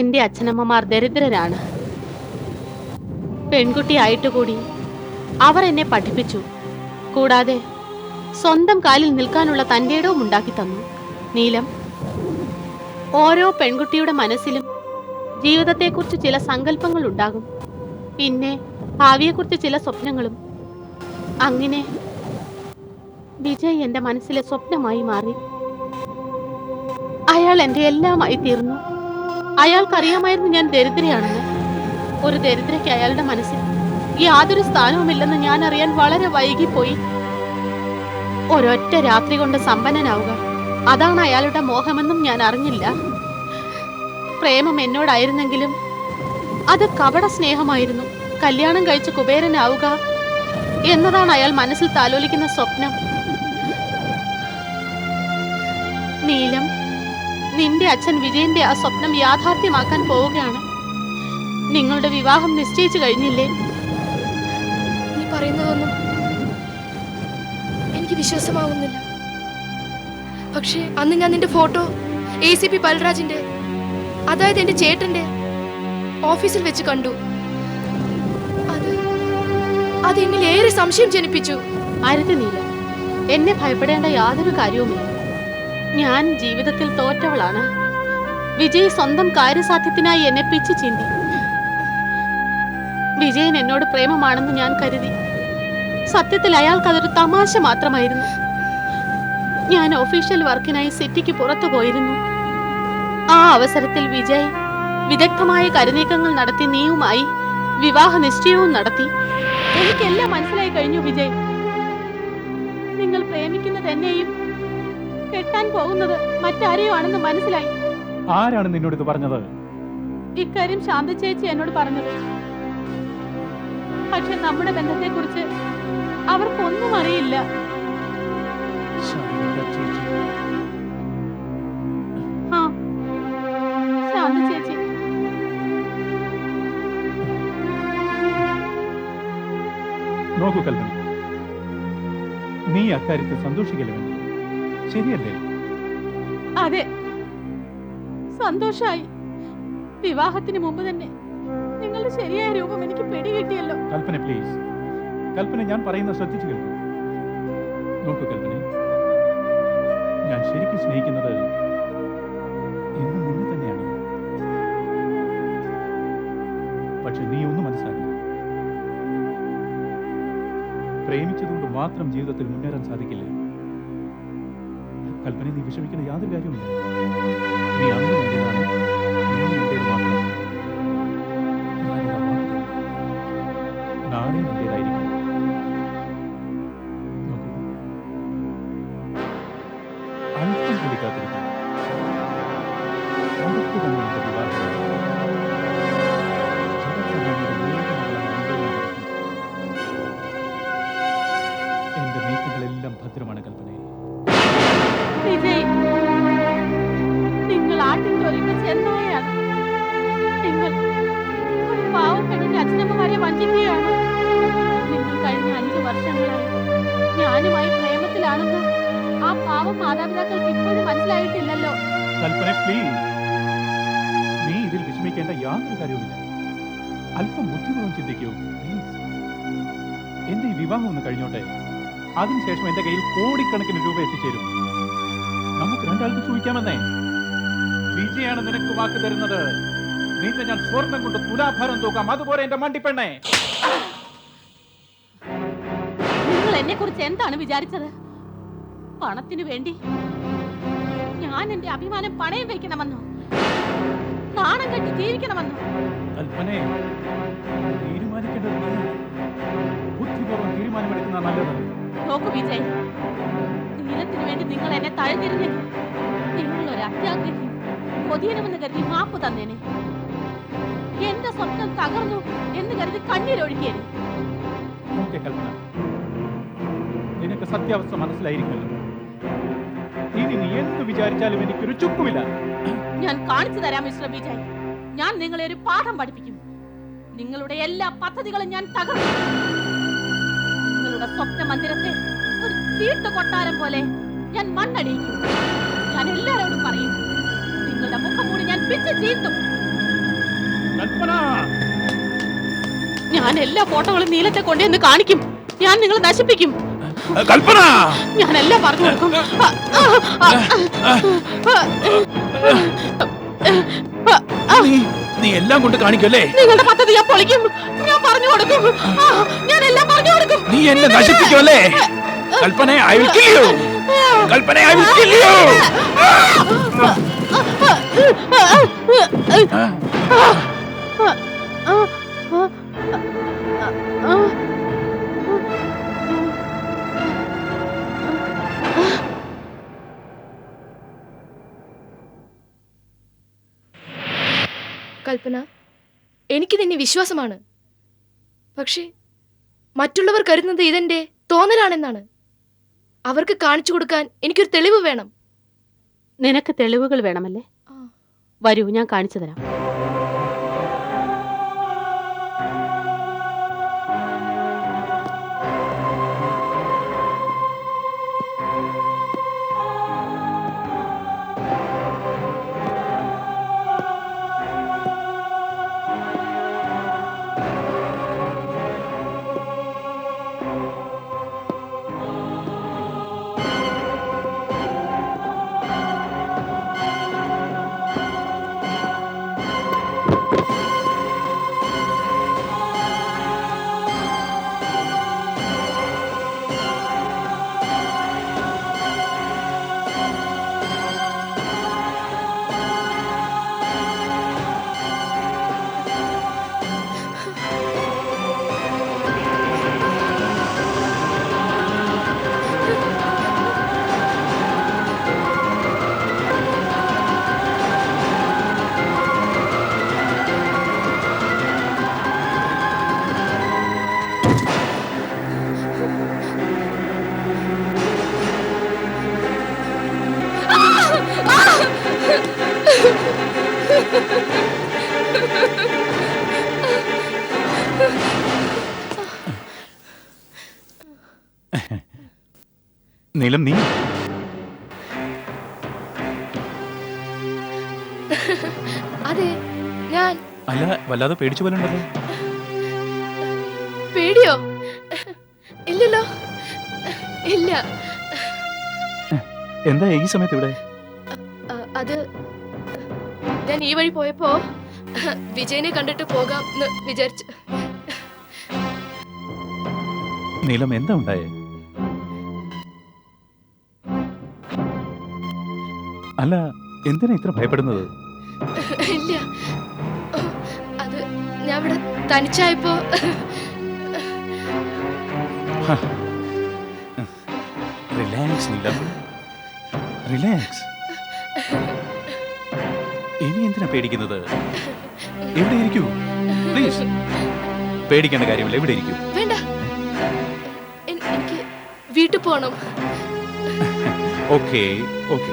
എന്റെ അച്ഛനമ്മമാർ ദരിദ്രരാണ്. പെൺകുട്ടിയായിട്ട് കൂടി അവർ എന്നെ പഠിപ്പിച്ചു. കൂടാതെ സ്വന്തം കാലിൽ നിൽക്കാനുള്ള തന്റെ ഇടവും ഉണ്ടാക്കി തന്നു. നീലം, ഓരോ പെൺകുട്ടിയുടെ മനസ്സിലും ജീവിതത്തെക്കുറിച്ച് ചില സങ്കല്പങ്ങൾ ഉണ്ടാകും, പിന്നെ ഭാവിയെക്കുറിച്ച് ചില സ്വപ്നങ്ങളും. അങ്ങനെ വിജയ് എന്റെ മനസ്സിലെ സ്വപ്നമായി മാറി. അയാൾ എന്റെ എല്ലാമായി തീർന്നു. അയാൾക്കറിയാമായിരുന്നു ഞാൻ ദരിദ്രയാണെന്ന്. ഒരു ദരിദ്രയ്ക്ക് അയാളുടെ മനസ്സിൽ യാതൊരു സ്ഥാനവുമില്ലെന്ന് ഞാൻ അറിയാൻ വളരെ വൈകിപ്പോയി. ഒരൊറ്റ രാത്രി കൊണ്ട് സമ്പന്നനാവുക, അതാണ് അയാളുടെ മോഹമെന്നും ഞാൻ അറിഞ്ഞില്ല. പ്രേമം എന്നോടായിരുന്നെങ്കിലും അത് കപട സ്നേഹമായിരുന്നു. കല്യാണം കഴിച്ച് കുബേരനാവുക എന്നതാണ് അയാൾ മനസ്സിൽ താലോലിക്കുന്ന സ്വപ്നം. നീലം, നിന്റെ അച്ഛൻ വിജയന്റെ ആ സ്വപ്നം യാഥാർത്ഥ്യമാക്കാൻ പോവുകയാണ്. നിങ്ങളുടെ വിവാഹം നിശ്ചയിച്ചു കഴിഞ്ഞില്ലേ? നീ പറയുന്നതൊന്നും എനിക്ക് വിശ്വാസമാവുന്നില്ല. പക്ഷേ അന്ന് ഞാൻ നിന്റെ ഫോട്ടോ ACP ബൽരാജിന്റെ, അതായത് എന്റെ ചേട്ടന്റെ ഓഫീസിൽ വെച്ച് കണ്ടു. അത് എന്നിൽ ഏറെ സംശയം ജനിപ്പിച്ചു. അരുത് നീല, എന്നെ ഭയപ്പെടേണ്ട യാതൊരു കാര്യവുമില്ല. ഞാൻ ജീവിതത്തിൽ തോറ്റവളാണ്. വിജയ് സ്വന്തം കാര്യസാധ്യത്തിനായി എന്നെ പിച്ചു ചീന്തി. വിജയൻ എന്നോട് പ്രേമമാണെന്ന് ഞാൻ കരുതി. സത്യത്തിൽ അയാൾക്കതൊരു തമാശ മാത്രമായിരുന്നു. ഞാൻ ഒഫീഷ്യൽ വർക്കിനായി സിറ്റിക്ക് പുറത്തു പോയിരുന്നു. ആ അവസരത്തിൽ വിജയ് വിദഗ്ധമായ കരുനീക്കങ്ങൾ നടത്തി നീയുമായി വിവാഹ നിശ്ചയവും നടത്തി. എനിക്കെല്ലാം മനസ്സിലായി കഴിഞ്ഞു വിജയ്. നിങ്ങൾ പ്രേമിക്കുന്നത് എന്നെയും കെട്ടാൻ പോകുന്നത് മറ്റാരെയോ ആണെന്ന് മനസ്സിലായി. ആരാണ് നിന്നോട് ഇത് പറഞ്ഞത്? ഇക്കാര്യം ശാന്ത ചേച്ചി എന്നോട് പറഞ്ഞത്. പക്ഷെ നമ്മുടെ ബന്ധത്തെക്കുറിച്ച് അവർക്കൊന്നും അറിയില്ല. ആ, ശാന്ത ചേച്ചി. നോക്കൂ കൽപ്പന, നീ അക്കാര്യത്തിൽ സന്തോഷിക്കല്ലേ വേണ്ട, ശരിയല്ലേ? അതെ, സന്തോഷായി. വിവാഹത്തിന് മുമ്പ് തന്നെ നിങ്ങളുടെ ശരിയായ രൂപം എനിക്ക് പിടികിട്ടിയല്ലോ. കൽപ്പന പ്ലീസ്, കൽപ്പന ഞാൻ പറയുന്ന ശ്രദ്ധിച്ചു കേൾക്കൂ. നോക്കൂ കൽപ്പന, ഞാൻ ശരിക്കും സ്നേഹിക്കുന്നത് എന്നും നിന്നെ തന്നെയാണ്. പക്ഷെ നീ ഒന്നും മനസ്സിലാക്കണം, പ്രേമിച്ചതുകൊണ്ട് മാത്രം ജീവിതത്തിൽ മുന്നേറാൻ സാധിക്കില്ല. കൽപ്പന, നീ വിഷമിക്കുന്ന യാതൊരു കാര്യവുമില്ല. നീ അന്നും എന്റേതാണ്, ഇന്നും എന്റേത് മാത്രം. നാളെ എന്റേതായിരിക്കും. നോക്കൂ, അല്പം കൂടി കാത്തിരിക്കും. അടുത്ത് തന്നെ എന്റെ വിവാഹം. വഞ്ചിക്കുകയാണ്. നിങ്ങൾ കഴിഞ്ഞ 5 വർഷങ്ങളായി ഞാനുമായി പ്രേമത്തിലാണെന്ന് ആ പാവം മാതാപിതാക്കൾക്ക് ഇപ്പോഴും മനസ്സിലായിട്ടില്ലല്ലോ. കൽപ്പന പ്ലീസ്, നീ ഇതിൽ വിഷമിക്കേണ്ട യാതൊരു കാര്യവുമില്ല. അല്പം ബുദ്ധിപൂർവ്വം ചിന്തിക്കൂ പ്ലീസ്. എന്റെ ഈ വിവാഹം ഒന്ന് കഴിഞ്ഞോട്ടെ, അതിനുശേഷം എന്റെ കയ്യിൽ കോടിക്കണക്കിന് രൂപ എത്തിച്ചേരും. നമുക്ക് രണ്ടാൾക്ക് ചോദിക്കാമെന്നേ. വിജയാണ് നിനക്ക് വാക്ക് തരുന്നത്. നിന്നെ ഞാൻ സ്വർണം കൊണ്ട് തുലാഭാരം തൂക്കാം, അതുപോലെ എന്റെ മണ്ടിപ്പെണ്ണേ. നിങ്ങൾ എന്നെ കുറിച്ച് എന്താണ് വിചാരിച്ചത്? പണത്തിനു വേണ്ടി ഞാൻ എന്റെ അഭിമാനം പണയം വയ്ക്കണമെന്നോ? നാണം കെട്ടി ജീവിക്കണമെന്നോ? കൽപ്പനെ, തീരുമാനിക്കേണ്ടത് നീയാണ്. ബുദ്ധിപൂർവ്വം തീരുമാനമെടുക്കുന്ന നല്ലത്. നോക്കൂ വിജയ്, നീലത്തിന് വേണ്ടി നിങ്ങൾ എന്നെ തഴഞ്ഞിരുന്നെങ്കിൽ നിങ്ങളൊരു അത്യാഗ്രഹി കൊതിയണമെന്ന് കരുതി മാപ്പ് തന്നേനെ. എന്റെ സ്വപ്നം തകർന്നു എന്ന് കരുതി കണ്ണീരൊഴുക്കിയേനെ. ഓക്കേ കൽപ്പന, നിനക്ക് സത്യാവസ്ഥ മനസ്സിലായിരിക്കുമല്ലോ. ഇനി നീ എന്ത് വിചാരിച്ചാലും എനിക്കൊരു ചുക്കുമില്ല. ഞാൻ കാണിച്ചു തരാം മിസ്റ്റർ വിജയ്. ഞാൻ നിങ്ങളെ ഒരു പാഠം പഠിപ്പിക്കും. നിങ്ങളുടെ എല്ലാ പദ്ധതികളും ഞാൻ തകർക്കും. നിങ്ങളുടെ സ്വപ്ന മന്ദിരത്തെ ഒരു ചീട്ട് കൊട്ടാരം പോലെ ഞാൻ മണ്ണടിയിക്കും. ഞാൻ എല്ലാവരോടും പറയും, നിങ്ങളുടെ മുഖം മൂടി ഞാൻ പിച്ച് ചീന്തും. കൽപ്പന, ഞാൻ എല്ലാ ഫോട്ടോകളും നീലത്തെ കൊണ്ടുവന്ന് കാണിക്കും. ഞാൻ നിങ്ങളെ നശിപ്പിക്കും. കൽപ്പന, ഞാൻ എല്ലാം പറഞ്ഞു കൊടുക്കും. നീ എല്ലാം കൊണ്ട് കാണിക്കല്ലേ? നിങ്ങളുടെ പദ്ധതി ഞാൻ പൊളിക്കും. ഞാൻ പറഞ്ഞു കൊടുക്കും. ഞാൻ എല്ലാം പറഞ്ഞു കൊടുക്കും. നീ എന്നെ നശിപ്പിക്കുമല്ലേ? കൽപ്പനെ, I will kill you. കൽപ്പനെ, I will kill you. കൽപ്പന, എനിക്ക് നിന്നെ വിശ്വാസമാണ്. പക്ഷേ മറ്റുള്ളവർ കരുതുന്നത് ഇതെന്റെ തോന്നലാണെന്നാണ്. അവർക്ക് കാണിച്ചു കൊടുക്കാൻ എനിക്കൊരു തെളിവ് വേണം. നിനക്ക് തെളിവുകൾ വേണമല്ലേ? വരൂ, ഞാൻ കാണിച്ചു തരാം. നീലം, നീ അതെ, ഞാൻ. അല്ല, വല്ലാതെ പേടിച്ചു പോലുണ്ടല്ലോ. പേടിയോ? ഇല്ലല്ലോ, ഇല്ല. എന്താ ഈ സമയത്ത് ഇവിടെ? അത് ഞാൻ ഈ വഴി പോയപ്പോ വിജയനെ കണ്ടിട്ട് പോകാം എന്ന് വിചാരിച്ചു. നീലം, എന്താ ഉണ്ടായേ? അല്ല, എന്തിനാ ഇത്ര ഭയപ്പെടുന്നത്? ഇല്ല, അത് ഞാൻ ഇവിടെ തനിച്ചായപ്പോ. റിലാക്സ് നീലം, റിലാക്സ്. ഇനി എന്തിനാ പേടിക്കുന്നത്? എവിടെ ഇരിക്കൂ പ്ലീസ്. പേടിക്കേണ്ട കാര്യമില്ല, എവിടെ ഇരിക്കൂ. വേണ്ട, എനിക്ക് വീട്ടിൽ പോണം. ഓക്കേ ഓക്കേ,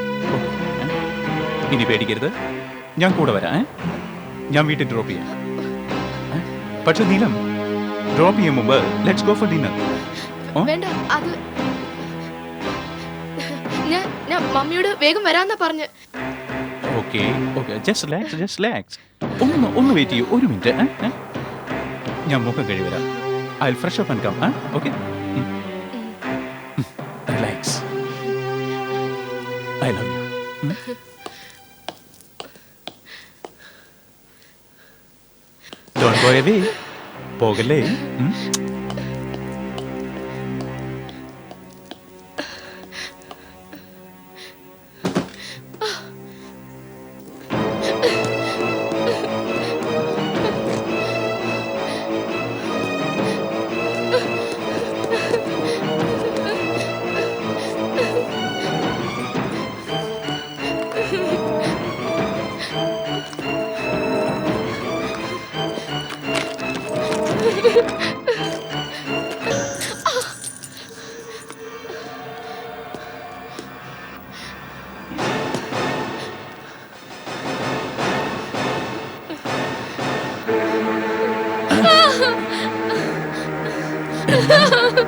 ഇനി പേടിക്കരുത്, ഞാൻ കൂടെ വരാം. ഞാൻ വീട്ടിൽ ഡ്രോപ്പ് ചെയ്യാം. പക്ഷെ നീലം, ഡ്രോപ്പ് ചെയ്യും മുമ്പ് ലെറ്റ്സ് ഗോ ഫോർ ഡിന്നർ. വേണ്ട, അത് ഞാൻ മമ്മിയോട് വേഗം വരാന്നാ പറഞ്ഞ്. Okay okay, just relax. ഒന്ന് വെയിറ്റ് ചെയ്യൂ, ഒരു മിനിറ്റ്. ഞാൻ മുഖം കഴി വരാം. I will fresh up and come. Okay, relax. I love you. Don't go away. പോകല്ലേ.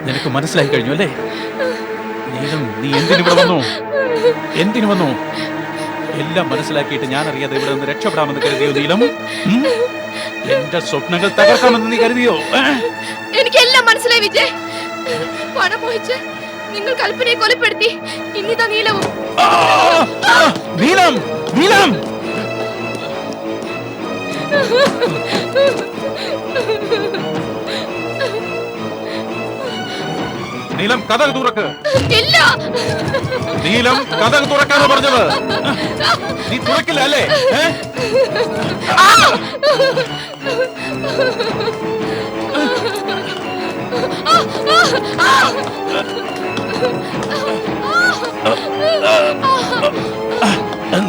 നിനക്ക് മനസ്സിലായി കഴിഞ്ഞു അല്ലേ? നീ എന്തിനു വന്നു? എന്തിനു വന്നു? എല്ലാം മനസ്സിലാക്കിയിട്ട് ഞാൻ അറിയാതെ ഇവിടെ നിന്ന് രക്ഷപ്പെടാമെന്ന് കരുതിയോ നീലം? എന്റെ സ്വപ്നങ്ങൾ തകർക്കാമെന്ന് നീ കരുതിയോ? എനിക്കെല്ലാം മനസ്സിലായി വിജയ്. പണം മോഹിച്ച് നിങ്ങൾ കൽപ്പനയെ കൊലപ്പെടുത്തി. ഇന്നിതാ നീലവും. നീലം, നീലം! നീലം, കഥ തുറക്ക്. ഇല്ല, നീലം, കഥ തുറക്കാന്ന് പറഞ്ഞത്. നീ തുറക്കില്ല അല്ലേ?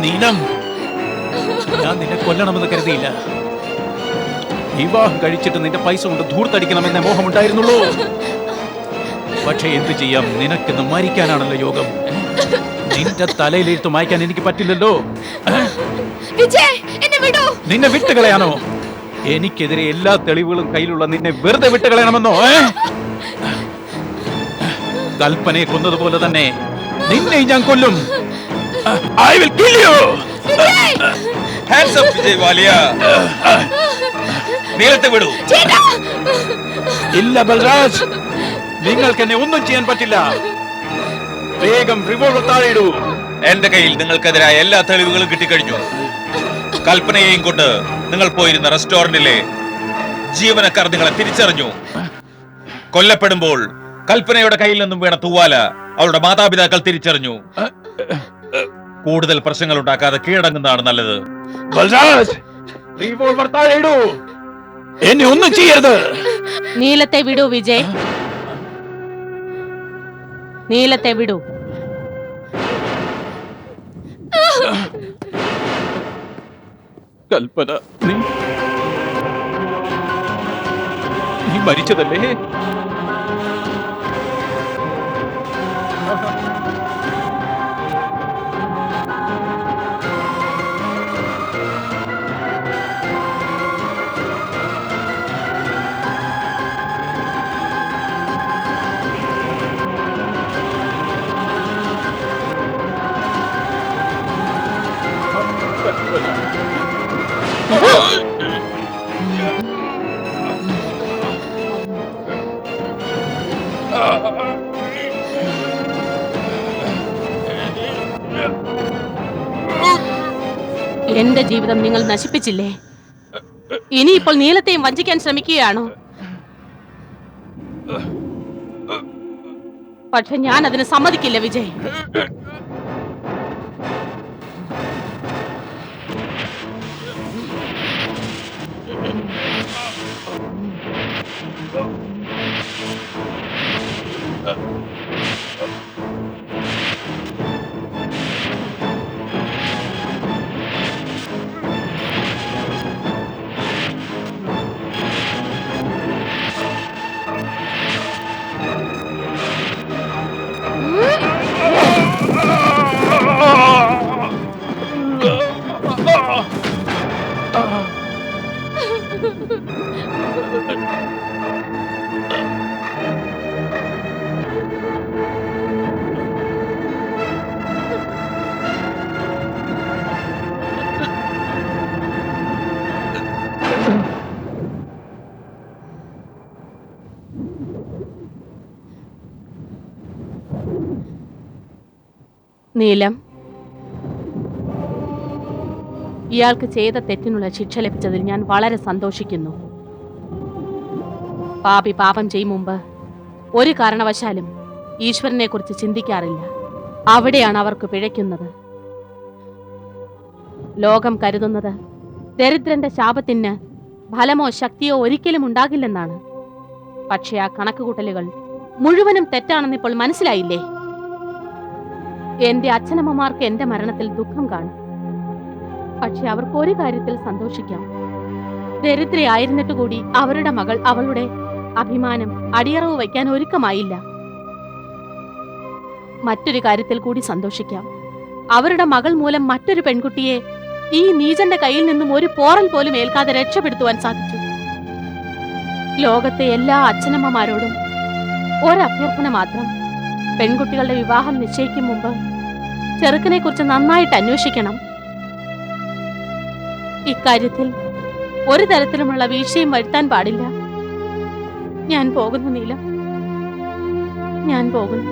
നീലം, ഞാൻ നിന്നെ കൊല്ലണമെന്ന് കരുതിയില്ല. വിവാഹം കഴിച്ചിട്ട് നിന്റെ പൈസ കൊണ്ട് ധൂർത്തടിക്കണമെന്ന മോഹമുണ്ടായിരുന്നുള്ളൂ. പക്ഷെ എന്ത് ചെയ്യാം, നിനക്കിന്ന് മരിക്കാനാണല്ലോ യോഗം. നിന്റെ തലയിലെഴുത്ത് മായ്ക്കാൻ എനിക്ക് പറ്റില്ലല്ലോ. നിന്നെ വിട്ടുകളയാണോ? എനിക്കെതിരെ എല്ലാ തെളിവുകളും കയ്യിലുള്ള നിന്നെ വെറുതെ വിട്ടുകളയണമെന്നോ? കൽപ്പനയെ കൊന്നതുപോലെ തന്നെ നിന്നെ ഞാൻ കൊല്ലും. I will kill you. Hands up, Vijay Walia. നീലത്തെ വിടൂ. ഇല്ല ബൽരാജ്, നിങ്ങൾക്ക് എന്നെ ഒന്നും ചെയ്യാൻ പറ്റില്ല. വേഗം റിവോൾവർ താഴെയിടൂ. എന്റെ കയ്യിൽ നിങ്ങൾക്കെതിരായ എല്ലാ തെളിവുകളും കിട്ടിക്കഴിഞ്ഞു. കൽപ്പനയെയും കൊണ്ട് നിങ്ങൾ പോയിരുന്ന റെസ്റ്റോറന്റിലെ ജീവനക്കാർ നിങ്ങളെ തിരിച്ചറിഞ്ഞു. കൊല്ലപ്പെടുമ്പോൾ കൽപ്പനയുടെ കയ്യിൽ നിന്നും വീണ തൂവാല അവളുടെ മാതാപിതാക്കൾ തിരിച്ചറിഞ്ഞു. കൂടുതൽ പ്രശ്നങ്ങൾ ഉണ്ടാക്കാതെ കീഴടങ്ങുന്നതാണ് നല്ലത്. ബൽരാജ്, റിവോൾവർ താഴെയിടൂ. എന്നെ ഒന്നും ചെയ്യരുത്. നീലത്തെ വിടൂ വിജയ്, നീലത്തെ വിടൂ. കൽപ്പന, നീ മരിച്ചതല്ലേ? എന്റെ ജീവിതം നിങ്ങൾ നശിപ്പിച്ചില്ലേ? ഇനിയിപ്പോൾ നീലത്തെയും വഞ്ചിക്കാൻ ശ്രമിക്കുകയാണോ? പക്ഷെ ഞാൻ അതിന് സമ്മതിക്കില്ല വിജയ്. നീലം, ഇയാൾക്ക് ചെയ്ത തെറ്റിനുള്ള ശിക്ഷ ലഭിച്ചതിൽ ഞാൻ വളരെ സന്തോഷിക്കുന്നു. പാപി പാപം ചെയ്യും മുമ്പ് ഒരു കാരണവശാലും ഈശ്വരനെ കുറിച്ച് ചിന്തിക്കാറില്ല. അവിടെയാണ് അവർക്ക് പിഴയ്ക്കുന്നത്. ലോകം കരുതുന്നത് ദരിദ്രന്റെ ശാപത്തിന് ഫലമോ ശക്തിയോ ഒരിക്കലും ഉണ്ടാകില്ലെന്നാണ്. പക്ഷെ ആ കണക്കുകൂട്ടലുകൾ മുഴുവനും തെറ്റാണെന്നിപ്പോൾ മനസ്സിലായില്ലേ? എന്റെ അച്ഛനമ്മമാർക്ക് എന്റെ മരണത്തിൽ ദുഃഖം കാണും. പക്ഷെ അവർക്ക് ഒരു കാര്യത്തിൽ സന്തോഷിക്കാം. ദരിദ്രയായിരുന്നിട്ട് കൂടി അവരുടെ മകൾ അവളുടെ അഭിമാനം അടിയറവ് വയ്ക്കാൻ ഒരുക്കമായില്ല. മറ്റൊരു കാര്യത്തിൽ കൂടി സന്തോഷിക്കാം. അവരുടെ മകൾ മൂലം മറ്റൊരു പെൺകുട്ടിയെ ഈ നീചന്റെ കയ്യിൽ നിന്നും ഒരു പോറൽ പോലും ഏൽക്കാതെ രക്ഷപ്പെടുത്തുവാൻ സാധിച്ചു. ലോകത്തെ എല്ലാ അച്ഛനമ്മമാരോടും ഒരഭ്യർത്ഥന മാത്രം: പെൺകുട്ടികളുടെ വിവാഹം നിശ്ചയിക്കും മുമ്പ് ചെറുക്കനെ കുറിച്ച് നന്നായിട്ട് അന്വേഷിക്കണം. ഇക്കാര്യത്തിൽ ഒരു തരത്തിലുമുള്ള വീഴ്ചയും വരുത്താൻ പാടില്ല. ഞാൻ പോകുന്നു നീലം, ഞാൻ പോകുന്നു.